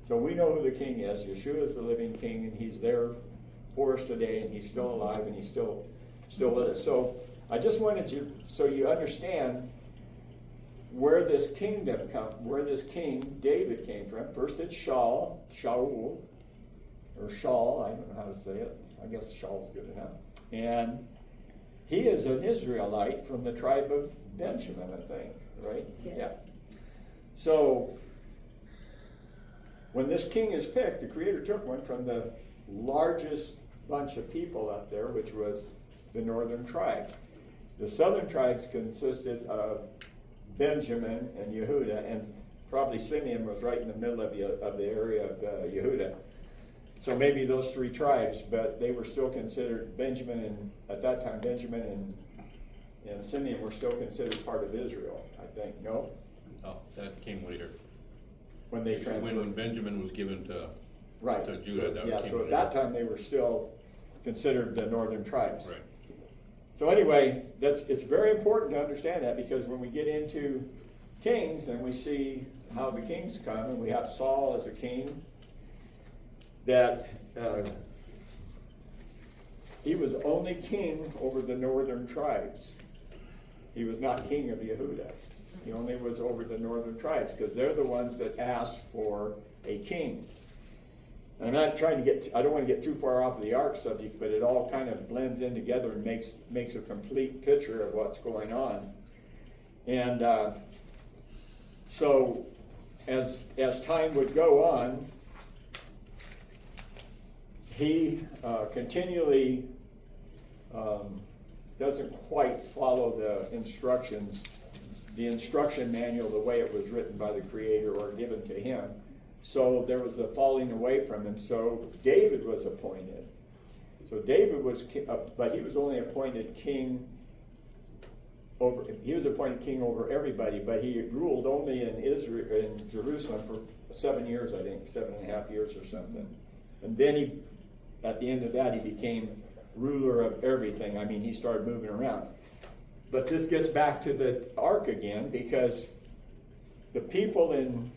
So we know who the king is. Yeshua is the living king, and he's there for us today, and he's still alive, and he's still with us. So I just wanted you, so you understand where this king David came from. First it's Shaul, or Shaul, I don't know how to say it. I guess Shaul's good enough. And he is an Israelite from the tribe of Benjamin, I think, right? Yes. Yeah. So, when this king is picked, the Creator took one from the largest bunch of people up there, which was the northern tribes. The southern tribes consisted of Benjamin and Yehuda, and probably Simeon was right in the middle of the area of Yehuda. So maybe those three tribes, but they were still considered at that time Benjamin and Simeon were still considered part of Israel, I think. No? Oh, that came later. When they transferred. When Benjamin was given to Judah. So, that yeah, came so at later. that time they were still considered the northern tribes. Right. So anyway, it's very important to understand that, because when we get into kings and we see how the kings come, and we have Saul as a king, that he was only king over the northern tribes. He was not king of Yehuda. He only was over the northern tribes, because they're the ones that asked for a king. I'm not trying to I don't want to get too far off of the Ark subject, but it all kind of blends in together and makes a complete picture of what's going on. And so as time would go on, he continually doesn't quite follow the instruction manual the way it was written by the Creator or given to him. So there was a falling away from him. So David was appointed. So David was, but he was only appointed king over. He was appointed king over everybody, but he ruled only in Jerusalem for 7 years, I think, 7.5 years or something. And then at the end of that, he became ruler of everything. I mean, he started moving around. But this gets back to the Ark again, because the people in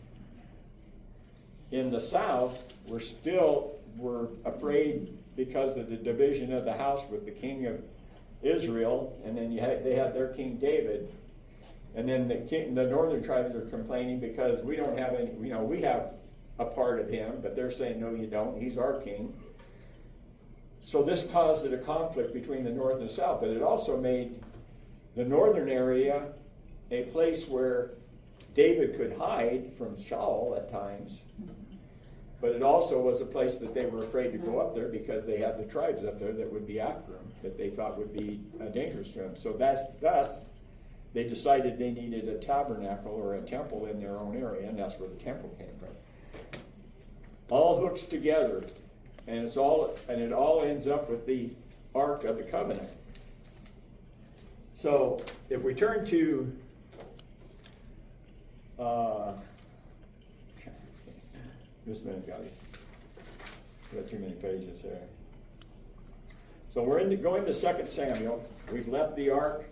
the south were afraid because of the division of the house with the king of Israel, and then they had their king David, and then the northern tribes are complaining because we don't have any. We have a part of him, but they're saying no, you don't. He's our king. So this caused a conflict between the north and the south, but it also made the northern area a place where David could hide from Shaul at times, but it also was a place that they were afraid to go up there because they had the tribes up there that would be after him, that they thought would be dangerous to him. So thus, they decided they needed a tabernacle or a temple in their own area, and that's where the temple came from. All hooks together, and it all ends up with the Ark of the Covenant. So if we turn to just a minute, guys. We got too many pages there. So we're going to 2 Samuel. We've left the Ark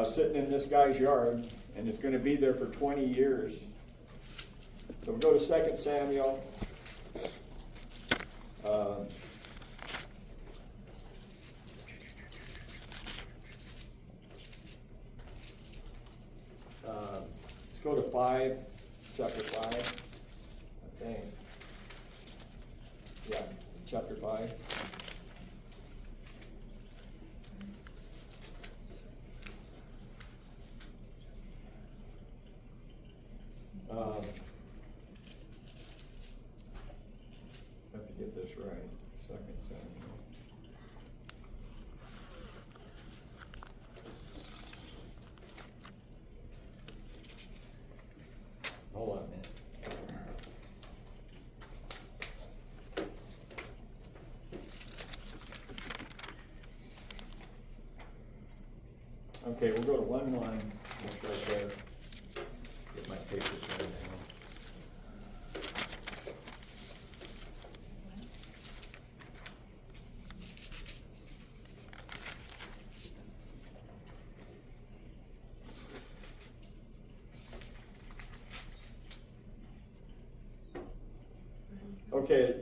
sitting in this guy's yard, and it's going to be there for 20 years. So we'll go to 2 Samuel. Let's go to chapter 5, I think. Yeah, chapter 5. Have to get this right. 2 Samuel. Hold on a minute. Okay, we'll go to 1:1. That's right there. Get my papers right now. Okay,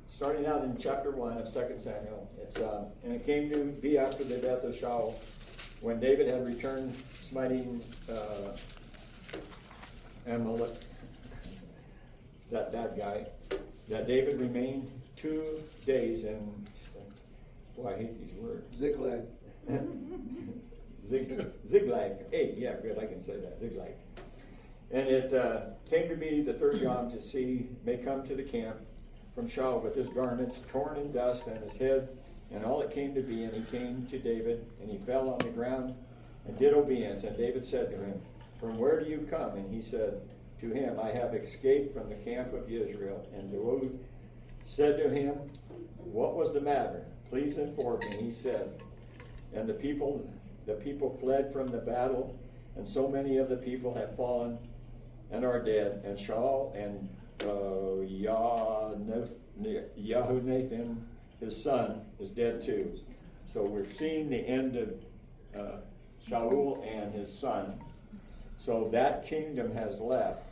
starting out in chapter 1 of 2 Samuel, it's and it came to be after the death of Shaul, when David had returned smiting Amalek, that bad guy, that David remained 2 days in, boy, I hate these words. Ziklag. Ziglag. Hey, yeah, good, I can say that, Ziglag. And it came to be the third Yom to see may come to the camp from Shaul with his garments torn in dust and his head, and all it came to be. And he came to David, and he fell on the ground and did obedience. And David said to him, "From where do you come?" And he said to him, "I have escaped from the camp of Israel." And David said to him, "What was the matter? Please inform me." He said, and the people fled from the battle, and so many of the people have fallen and are dead. And Shaul and Yahunathan, his son, is dead too. So we're seeing the end of Shaul and his son. So that kingdom has left.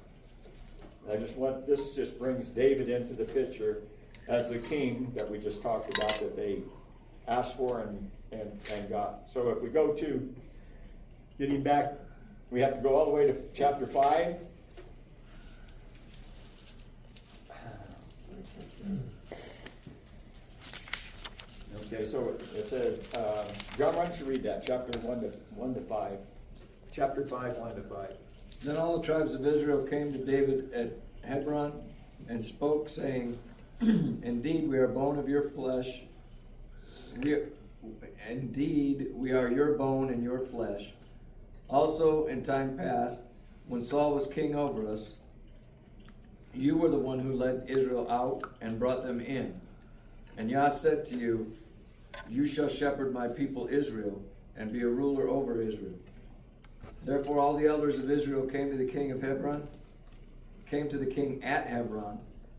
This just brings David into the picture as the king that we just talked about, that they asked for and got. So if we go to getting back, we have to go all the way to chapter 5. Okay, so it says, John, why don't you read that, chapter 1 to 5. Chapter 5, 1 to 5. Then all the tribes of Israel came to David at Hebron and spoke, saying, "Indeed, we are bone of your flesh. Indeed, we are your bone and your flesh. Also, in time past, when Saul was king over us, you were the one who led Israel out and brought them in. And Yah said to you, you shall shepherd my people Israel and be a ruler over Israel. Therefore all the elders of Israel came to the king at Hebron,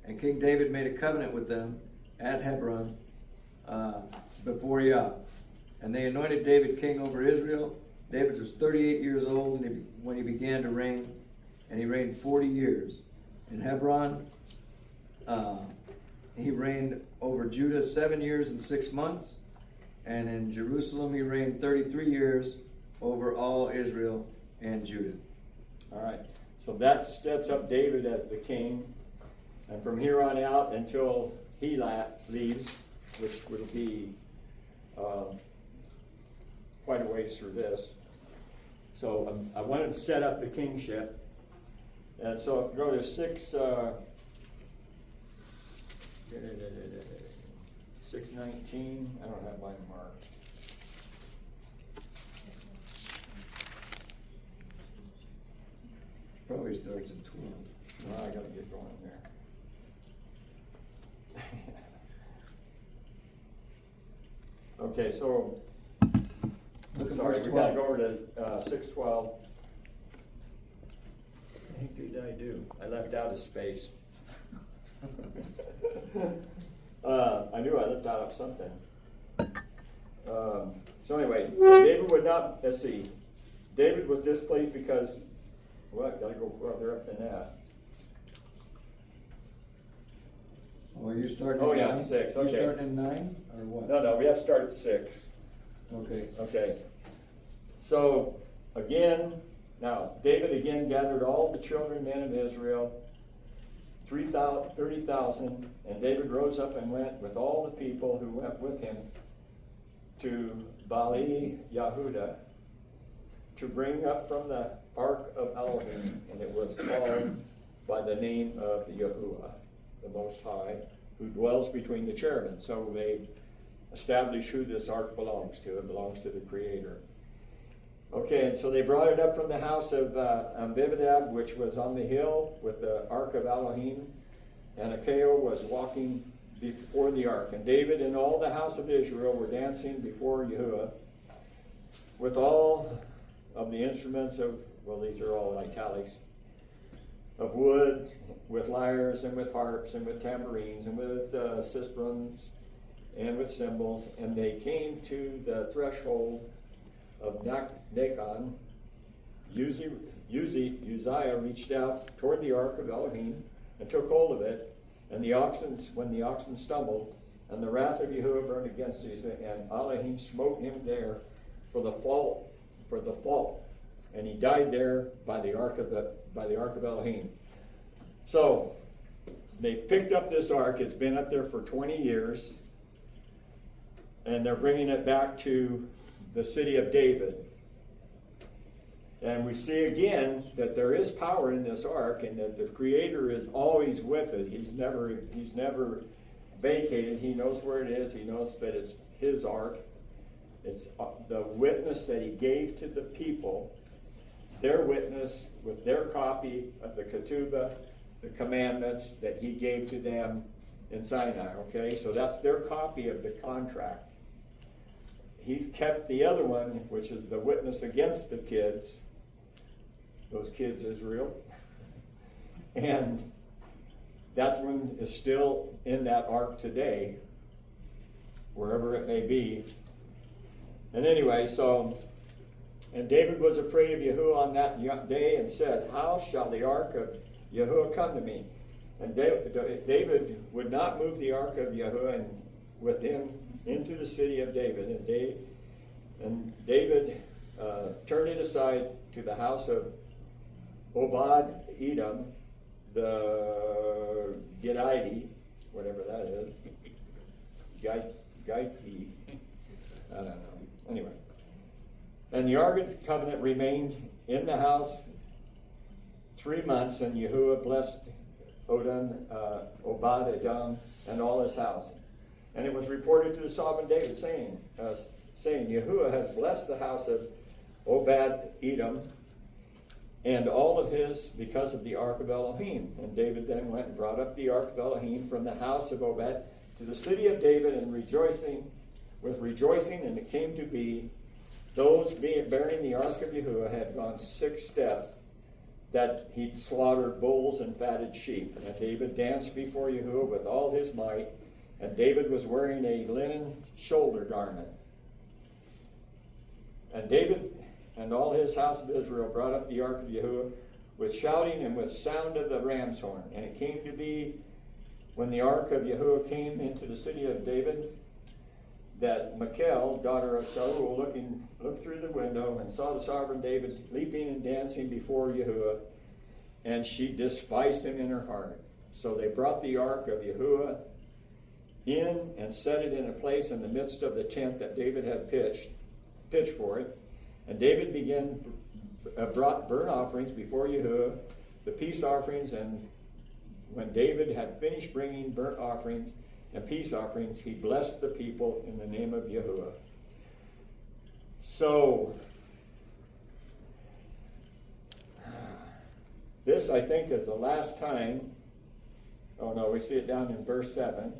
and King David made a covenant with them at Hebron before Yah. And they anointed David king over Israel. David was 38 years old when he began to reign, and he reigned 40 years. In Hebron, he reigned over Judah 7 years and 6 months, and in Jerusalem he reigned 33 years over all Israel and Judah. All right, so that sets up David as the king, and from here on out until he leaves, which will be quite a ways through this. So I wanted to set up the kingship, and so if you go to 6:19, I don't have mine marked. Probably starts at 12. Well, I gotta get going there. Okay, so, Look at sorry, verse we gotta 12. go over to 6:12. What the heck did I do? I left out a space. I knew I left out something. So anyway, David would not, let's see. David was displeased because, what, gotta go further up than that. Well, you're starting Oh, at yeah, 9? 6, okay. You're starting at 9, or what? No, we have to start at 6. Okay. Okay. So, again, now, David again gathered all the children, men of Israel, 30,000, and David rose up and went with all the people who went with him to Baali Yahudah to bring up from the Ark of Elohim, and it was called by the name of Yahuwah, the Most High, who dwells between the cherubim. So they establish who this ark belongs to. It belongs to the Creator. Okay, and so they brought it up from the house of Abinadab, which was on the hill with the Ark of Elohim, and Achaio was walking before the ark. And David and all the house of Israel were dancing before Yahuwah with all of the instruments of, well, these are all in italics, of wood, with lyres and with harps and with tambourines and with sistrums and with cymbals. And they came to the threshold of Nacon. Uzziah reached out toward the ark of Elohim and took hold of it, and when the oxen stumbled, and the wrath of Yahuwah burned against Uzziah, and Elohim smote him there for the fault for the fall. And he died there by the ark of Elohim. So they picked up this ark. It's been up there for 20 years. And they're bringing it back to the city of David. And we see again that there is power in this ark, and that the Creator is always with it. He's never vacated. He knows where it is. He knows that it's his ark. It's the witness that he gave to the people, their witness with their copy of the ketubah, the commandments that he gave to them in Sinai. Okay, so that's their copy of the contract. He's kept the other one, which is the witness against the kids, those kids, Israel. And that one is still in that ark today, wherever it may be. And anyway, and David was afraid of Yahuwah on that day and said, how shall the ark of Yahuwah come to me? And David would not move the ark of Yahuwah with him into the city of David. And David turned it aside to the house of Obed Edom, the Gittite, whatever that is. Gittite. I don't know. Anyway. And the Ark of the Covenant remained in the house 3 months, and Yahuwah blessed Obed Edom and all his house. And it was reported to the sovereign David, saying, Yahuwah has blessed the house of Obed Edom and all of his because of the Ark of Elohim. And David then went and brought up the Ark of Elohim from the house of Obed to the city of David, and rejoicing, and it came to be, those bearing the Ark of Yahuwah had gone 6 steps, that he'd slaughtered bulls and fatted sheep. And David danced before Yahuwah with all his might, and David was wearing a linen shoulder garment. And David and all his house of Israel brought up the Ark of Yahuwah with shouting and with sound of the ram's horn. And it came to be, when the Ark of Yahuwah came into the city of David, that Michal, daughter of Saul, looked through the window and saw the sovereign David leaping and dancing before Yahuwah, and she despised him in her heart. So they brought the Ark of Yahuwah in and set it in a place in the midst of the tent that David had pitched for it. And David brought burnt offerings before Yahuwah, the peace offerings, and when David had finished bringing burnt offerings and peace offerings, he blessed the people in the name of Yahuwah. So, this I think is the last time. Oh no, we see it down in verse 7.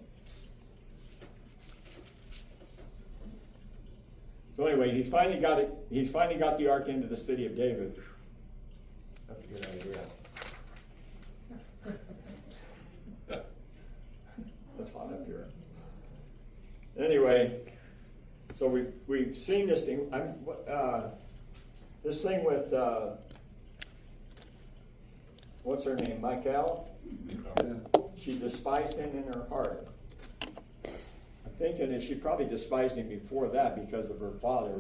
So anyway, he's finally got it. He's finally got the ark into the city of David. That's a good idea. It's hot up here. Anyway, so we've seen this thing. This thing with what's her name, Michal? Yeah. She despised him in her heart. I'm thinking that she probably despised him before that because of her father.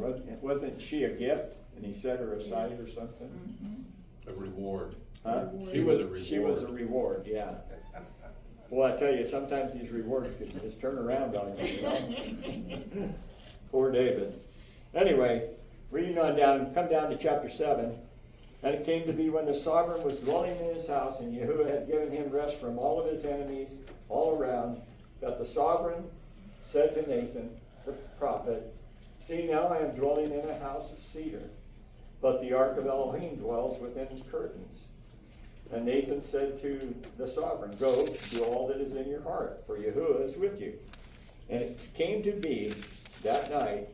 Wasn't she a gift, and he set her aside or something? A reward. Huh? She was a reward. She was a reward, yeah. Well, I tell you, sometimes these rewards can just turn around on you, you know? Poor David. Anyway, reading on down, come down to chapter 7. And it came to be when the sovereign was dwelling in his house, and Yahuwah had given him rest from all of his enemies all around, that the sovereign said to Nathan, the prophet, see, now I am dwelling in a house of cedar, but the ark of Elohim dwells within curtains. And Nathan said to the sovereign, go, do all that is in your heart, for Yahuwah is with you. And it came to be that night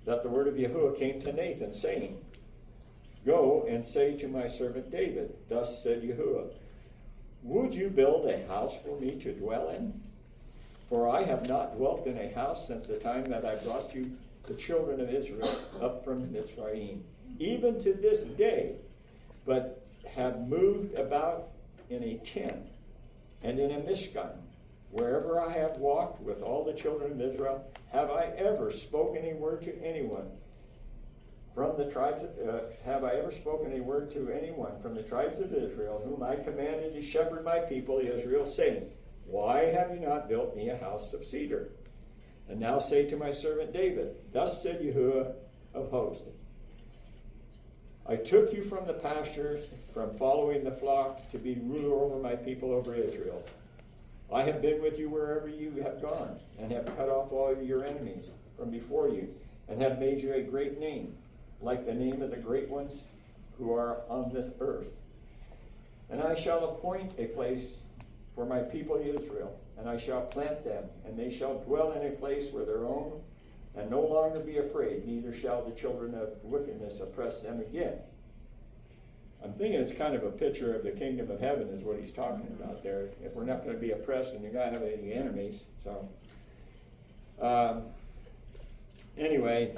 that the word of Yahuwah came to Nathan, saying, go and say to my servant David, thus said Yahuwah, would you build a house for me to dwell in? For I have not dwelt in a house since the time that I brought you, the children of Israel, up from Mitzrayim, even to this day, but have moved about in a tent and in a mishkan. Wherever I have walked with all the children of Israel, have I ever spoken a word to anyone from the tribes, have I ever spoken a word to anyone from the tribes of Israel, whom I commanded to shepherd my people Israel, saying, why have you not built me a house of cedar? And now say to my servant David, thus said Yahuwah of hosts, I took you from the pastures, from following the flock, to be ruler over my people, over Israel. I have been with you wherever you have gone, and have cut off all your enemies from before you, and have made you a great name, like the name of the great ones who are on this earth. And I shall appoint a place for my people Israel, and I shall plant them, and they shall dwell in a place where their own, and no longer be afraid, neither shall the children of wickedness oppress them again. I'm thinking it's kind of a picture of the kingdom of heaven is what he's talking about there. If we're not going to be oppressed and you're going to have any enemies. So, anyway,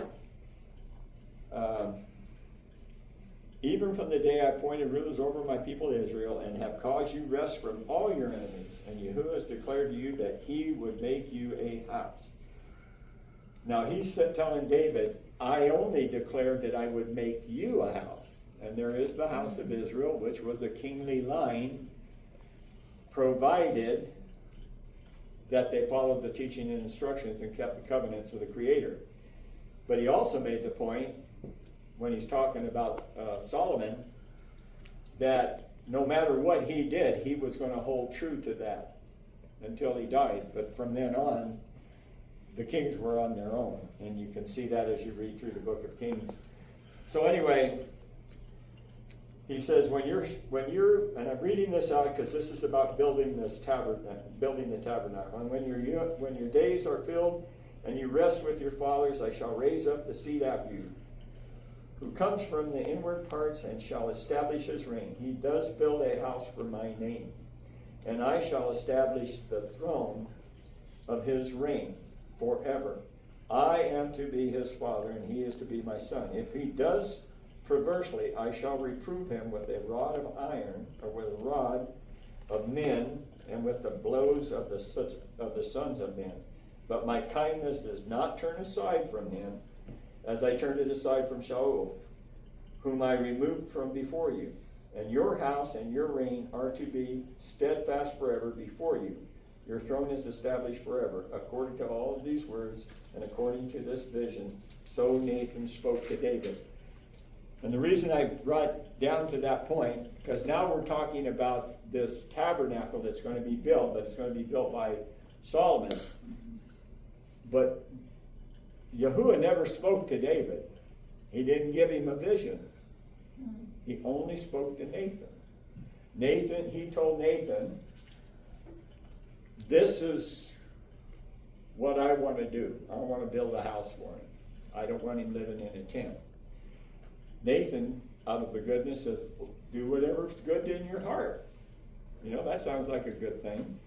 even from the day I appointed rulers over my people Israel, and have caused you rest from all your enemies, and Yahuwah has declared to you that he would make you a house. Now he's telling David, I only declared that I would make you a house. And there is the house of Israel, which was a kingly line, provided that they followed the teaching and instructions and kept the covenants of the Creator. But he also made the point, when he's talking about Solomon, that no matter what he did, he was going to hold true to that until he died. But from then on, the kings were on their own, and you can see that as you read through the book of Kings. So anyway, he says, when you're, and I'm reading this out because this is about building the tabernacle. And when your days are filled and you rest with your fathers, I shall raise up the seed after you, who comes from the inward parts, and shall establish his reign. He does build a house for my name, and I shall establish the throne of his reign forever. I am to be his father, and he is to be my son. If he does perversely, I shall reprove him with a rod of iron, or with a rod of men, and with the blows of the sons of men. But my kindness does not turn aside from him, as I turned it aside from Shaul, whom I removed from before you. And your house and your reign are to be steadfast forever before you. Your throne is established forever, according to all of these words, and according to this vision. So Nathan spoke to David. And the reason I brought down to that point, because now we're talking about this tabernacle that's going to be built, but it's going to be built by Solomon. But Yahuwah never spoke to David. He didn't give him a vision. He only spoke to Nathan. He told Nathan, this is what I want to do. I want to build a house for him. I don't want him living in a tent. Nathan, out of the goodness, says, do whatever's good in your heart. You know, that sounds like a good thing.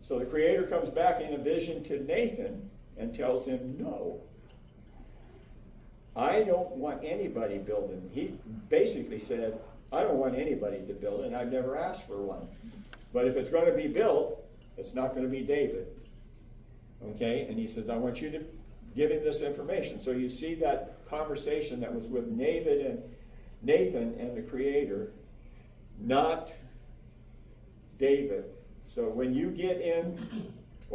So the Creator comes back in a vision to Nathan and tells him, no. I don't want anybody building. He basically said, I don't want anybody to build it, and I've never asked for one. But if it's going to be built, it's not going to be David. Okay? And he says, I want you to give him this information. So you see that conversation that was with David and Nathan and the Creator, not David. So when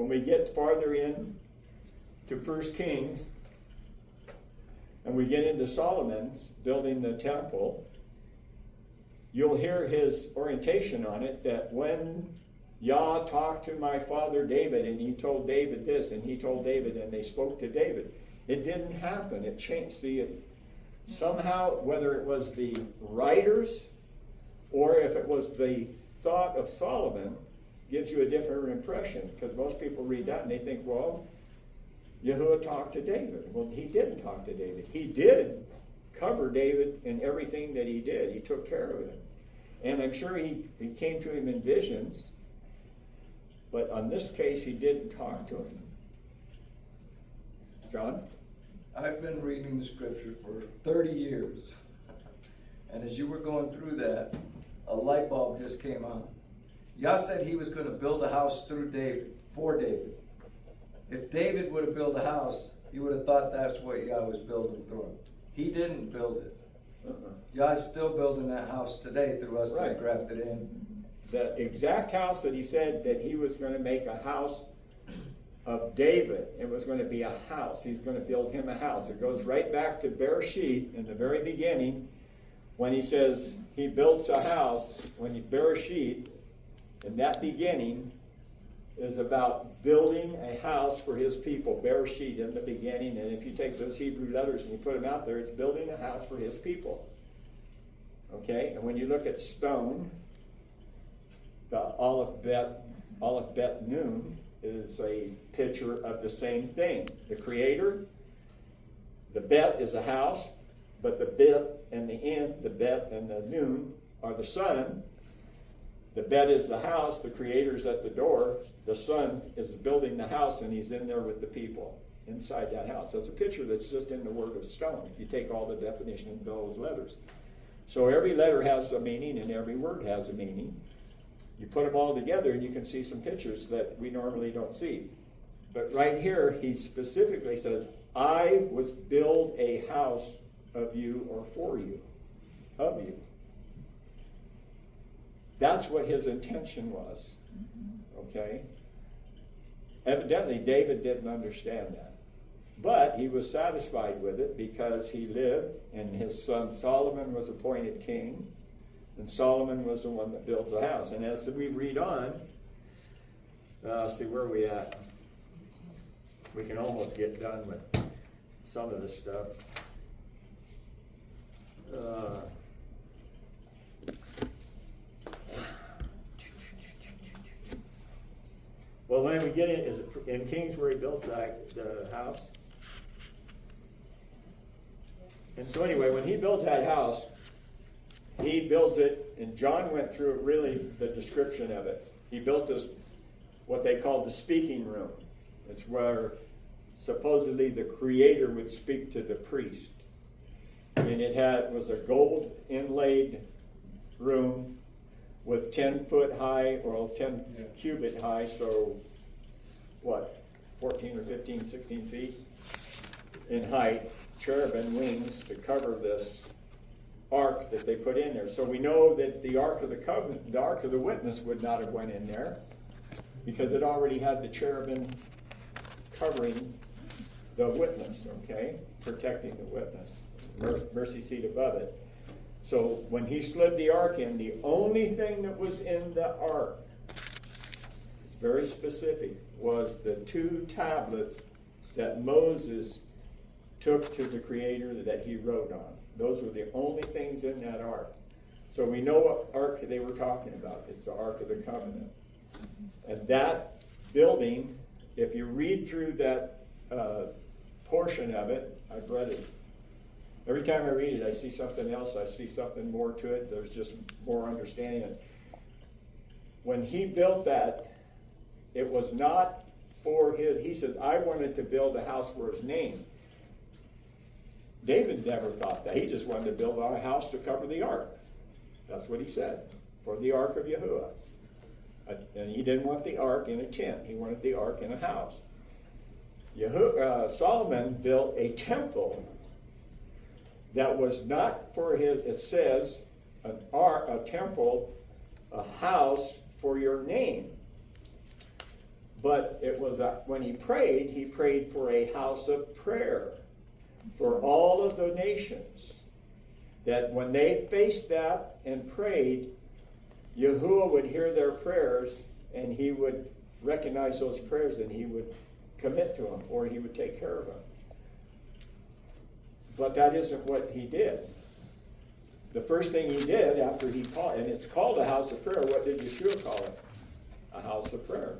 we get farther in to 1 Kings, and we get into Solomon's building the temple, you'll hear his orientation on it, that when Yah talked to my father David, and he told David this, and he told David, and they spoke to David. It didn't happen. It changed. See, somehow, whether it was the writers or if it was the thought of Solomon, gives you a different impression, because most people read that and they think, well, Yahuwah talked to David. Well, he didn't talk to David. He did cover David in everything that he did. He took care of him. And I'm sure he came to him in visions, but on this case, he didn't talk to him. John? I've been reading the scripture for 30 years. And as you were going through that, a light bulb just came on. Yah said he was going to build a house through David, for David. If David would have built a house, you would have thought that's what Yah was building through him. He didn't build it. Uh-uh. Yah's still building that house today through us Right. that grafted in. The exact house that he said that he was going to make a house of David. It was going to be a house. He's going to build him a house. It goes right back to Bereshit in the very beginning when he says he builds a house. When he Bereshit, in that beginning, is about building a house for his people. Bereshit in the beginning, and if you take those Hebrew letters and you put them out there, it's building a house for his people. Okay, and when you look at stone, the Aleph Bet Nun is a picture of the same thing. The Creator, the Bet is a house, but the Bet and the In, the Bet and the Nun are the Son. The Bet is the house, the Creator's at the door, the Son is building the house, and he's in there with the people inside that house. That's a picture that's just in the word of stone, if you take all the definition of those letters. So every letter has a meaning, and every word has a meaning. You put them all together, and you can see some pictures that we normally don't see. But right here, he specifically says, I was build a house of you or for you, of you. That's what his intention was, okay? Evidently, David didn't understand that. But he was satisfied with it because he lived, and his son Solomon was appointed king, and Solomon was the one that builds the house. And as we read on, see where we at. We can almost get done with some of this stuff. Well, when we get in, is it in Kings where he built the house? And so anyway, when he builds that house, he builds it, and John went through really the description of it. He built this, what they called the speaking room. It's where supposedly the Creator would speak to the priest. And it was a gold inlaid room with 10 foot high, or 10 cubit high, so what, 14 or 15, 16 feet in height, cherubim wings to cover this ark that they put in there. So we know that the Ark of the Covenant, the Ark of the Witness would not have went in there because it already had the cherubim covering the witness, okay, protecting the witness, mercy seat above it. So when he slid the ark in, the only thing that was in the ark, it's very specific, was the 2 tablets that Moses took to the Creator that he wrote on. Those were the only things in that ark. So we know what ark they were talking about. It's the Ark of the Covenant. And that building, if you read through that portion of it, I've read it. Every time I read it, I see something else. I see something more to it. There's just more understanding. When he built that, it was not for his, he says, I wanted to build a house for his name. David never thought that. He just wanted to build a house to cover the ark. That's what he said, for the ark of Yahuwah. And he didn't want the ark in a tent. He wanted the ark in a house. Solomon built a temple that was not for his, it says, a temple, a house for your name. But it was when he prayed for a house of prayer for all of the nations. That when they faced that and prayed, Yahuwah would hear their prayers, and he would recognize those prayers, and he would commit to them, or he would take care of them. But that isn't what he did. The first thing he did after he called, and it's called a house of prayer, what did Yeshua call it? A house of prayer.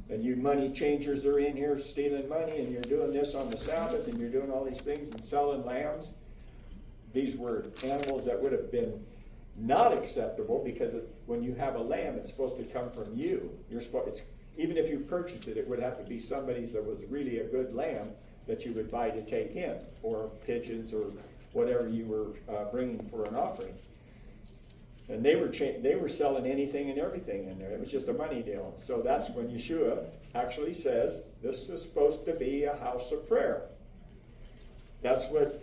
And you money changers are in here stealing money, and you're doing this on the Sabbath, and you're doing all these things and selling lambs. These were animals that would have been not acceptable, because when you have a lamb, it's supposed to come from you. Even if you purchased it, it would have to be somebody's that was really a good lamb that you would buy to take in, or pigeons, or whatever you were bringing for an offering. And they were selling anything and everything in there. It was just a money deal. So that's when Yeshua actually says, this is supposed to be a house of prayer. That's what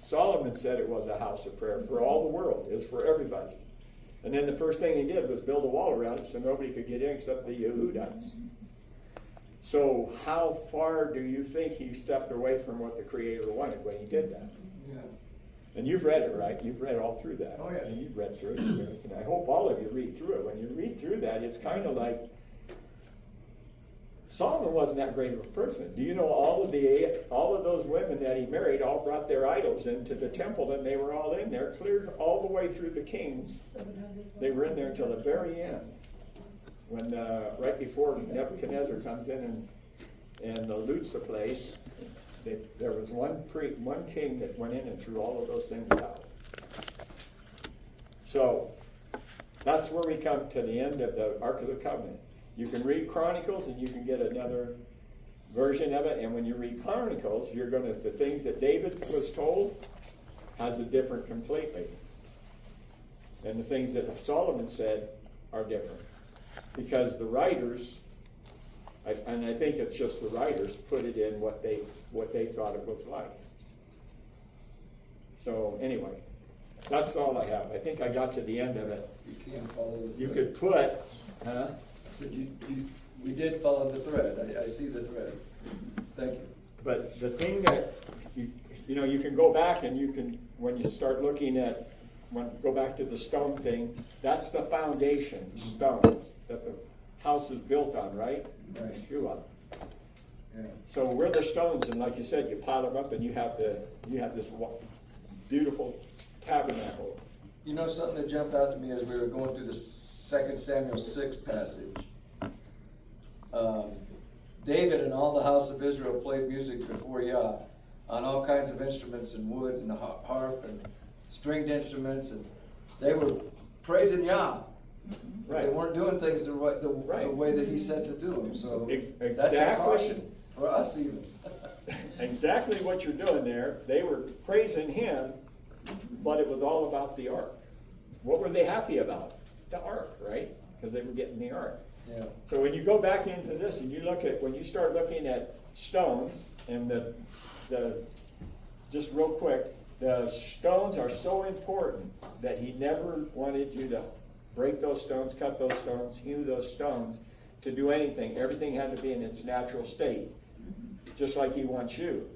Solomon said it was a house of prayer for all the world. It was for everybody. And then the first thing he did was build a wall around it so nobody could get in except the Yehudites. So how far do you think he stepped away from what the Creator wanted when he did that? Yeah. And you've read it, right? You've read all through that. Oh, yes. And you've read through it and everything. I hope all of you read through it. When you read through that, it's kind of like Solomon wasn't that great of a person. Do you know all of those women that he married all brought their idols into the temple, and they were all in there, clear all the way through the kings. They were in there until the very end, when right before Nebuchadnezzar comes in and loots the place. There was one king that went in and threw all of those things out. So that's where we come to the end of the Ark of the Covenant. You can read Chronicles and you can get another version of it. And when you read Chronicles, the things that David was told has a different completely. And the things that Solomon said are different. Because the writers, and I think it's just the writers, put it in what they thought it was like. So anyway, that's all I have. I think I got to the end of it. You can't follow the thread. You could put, I said we did follow the thread. I see the thread. Thank you. but the thing that, you can go back and you can, when you start looking at, go back to the stone thing, that's the foundation, stones, that the house is built on, right? Right. Yeshua. Yeah. So we're the stones, and like you said, you pile them up and you have this beautiful tabernacle. You know something that jumped out to me as we were going through the 2 Samuel 6 passage? David and all the house of Israel played music before Yah on all kinds of instruments and wood and harp and stringed instruments, and they were praising Yah. Right. They weren't doing things the way that he said to do them. So that's a caution for us even. Exactly what you're doing there. They were praising him, but it was all about the ark. What were they happy about? The ark, right? Because they were getting the ark. Yeah. So when you go back into this and when you start looking at stones and just real quick, the stones are so important that he never wanted you to break those stones, cut those stones, hew those stones to do anything. Everything had to be in its natural state, just like he wants you.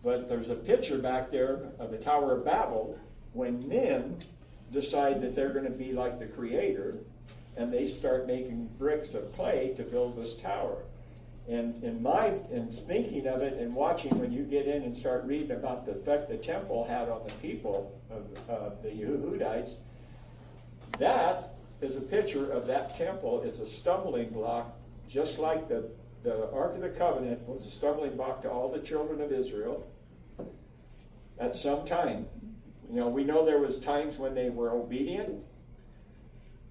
But there's a picture back there of the Tower of Babel when men decide that they're going to be like the Creator, and they start making bricks of clay to build this tower. And in thinking of it and watching, when you get in and start reading about the effect the temple had on the people of the Yehudites, that is a picture of that temple. It's a stumbling block, just like the Ark of the Covenant was a stumbling block to all the children of Israel at some time. We know there was times when they were obedient,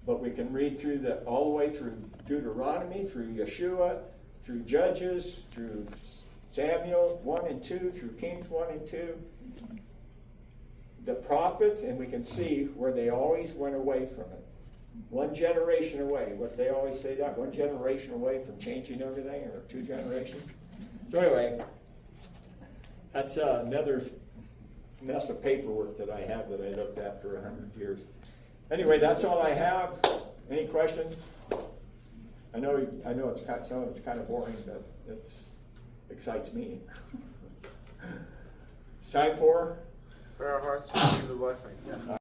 but we can read through all the way through Deuteronomy, through Yeshua, through Judges, through Samuel 1 and 2, through Kings 1 and 2, the prophets, and we can see where they always went away from it. One generation away. What they always say, that one generation away from changing everything, or 2 generations. So anyway, that's another mess of paperwork that I have that I looked at for 100 years. Anyway, that's all I have. Any questions? I know some of it's kind of boring, but it excites me. It's time for For our hearts to receive the blessing.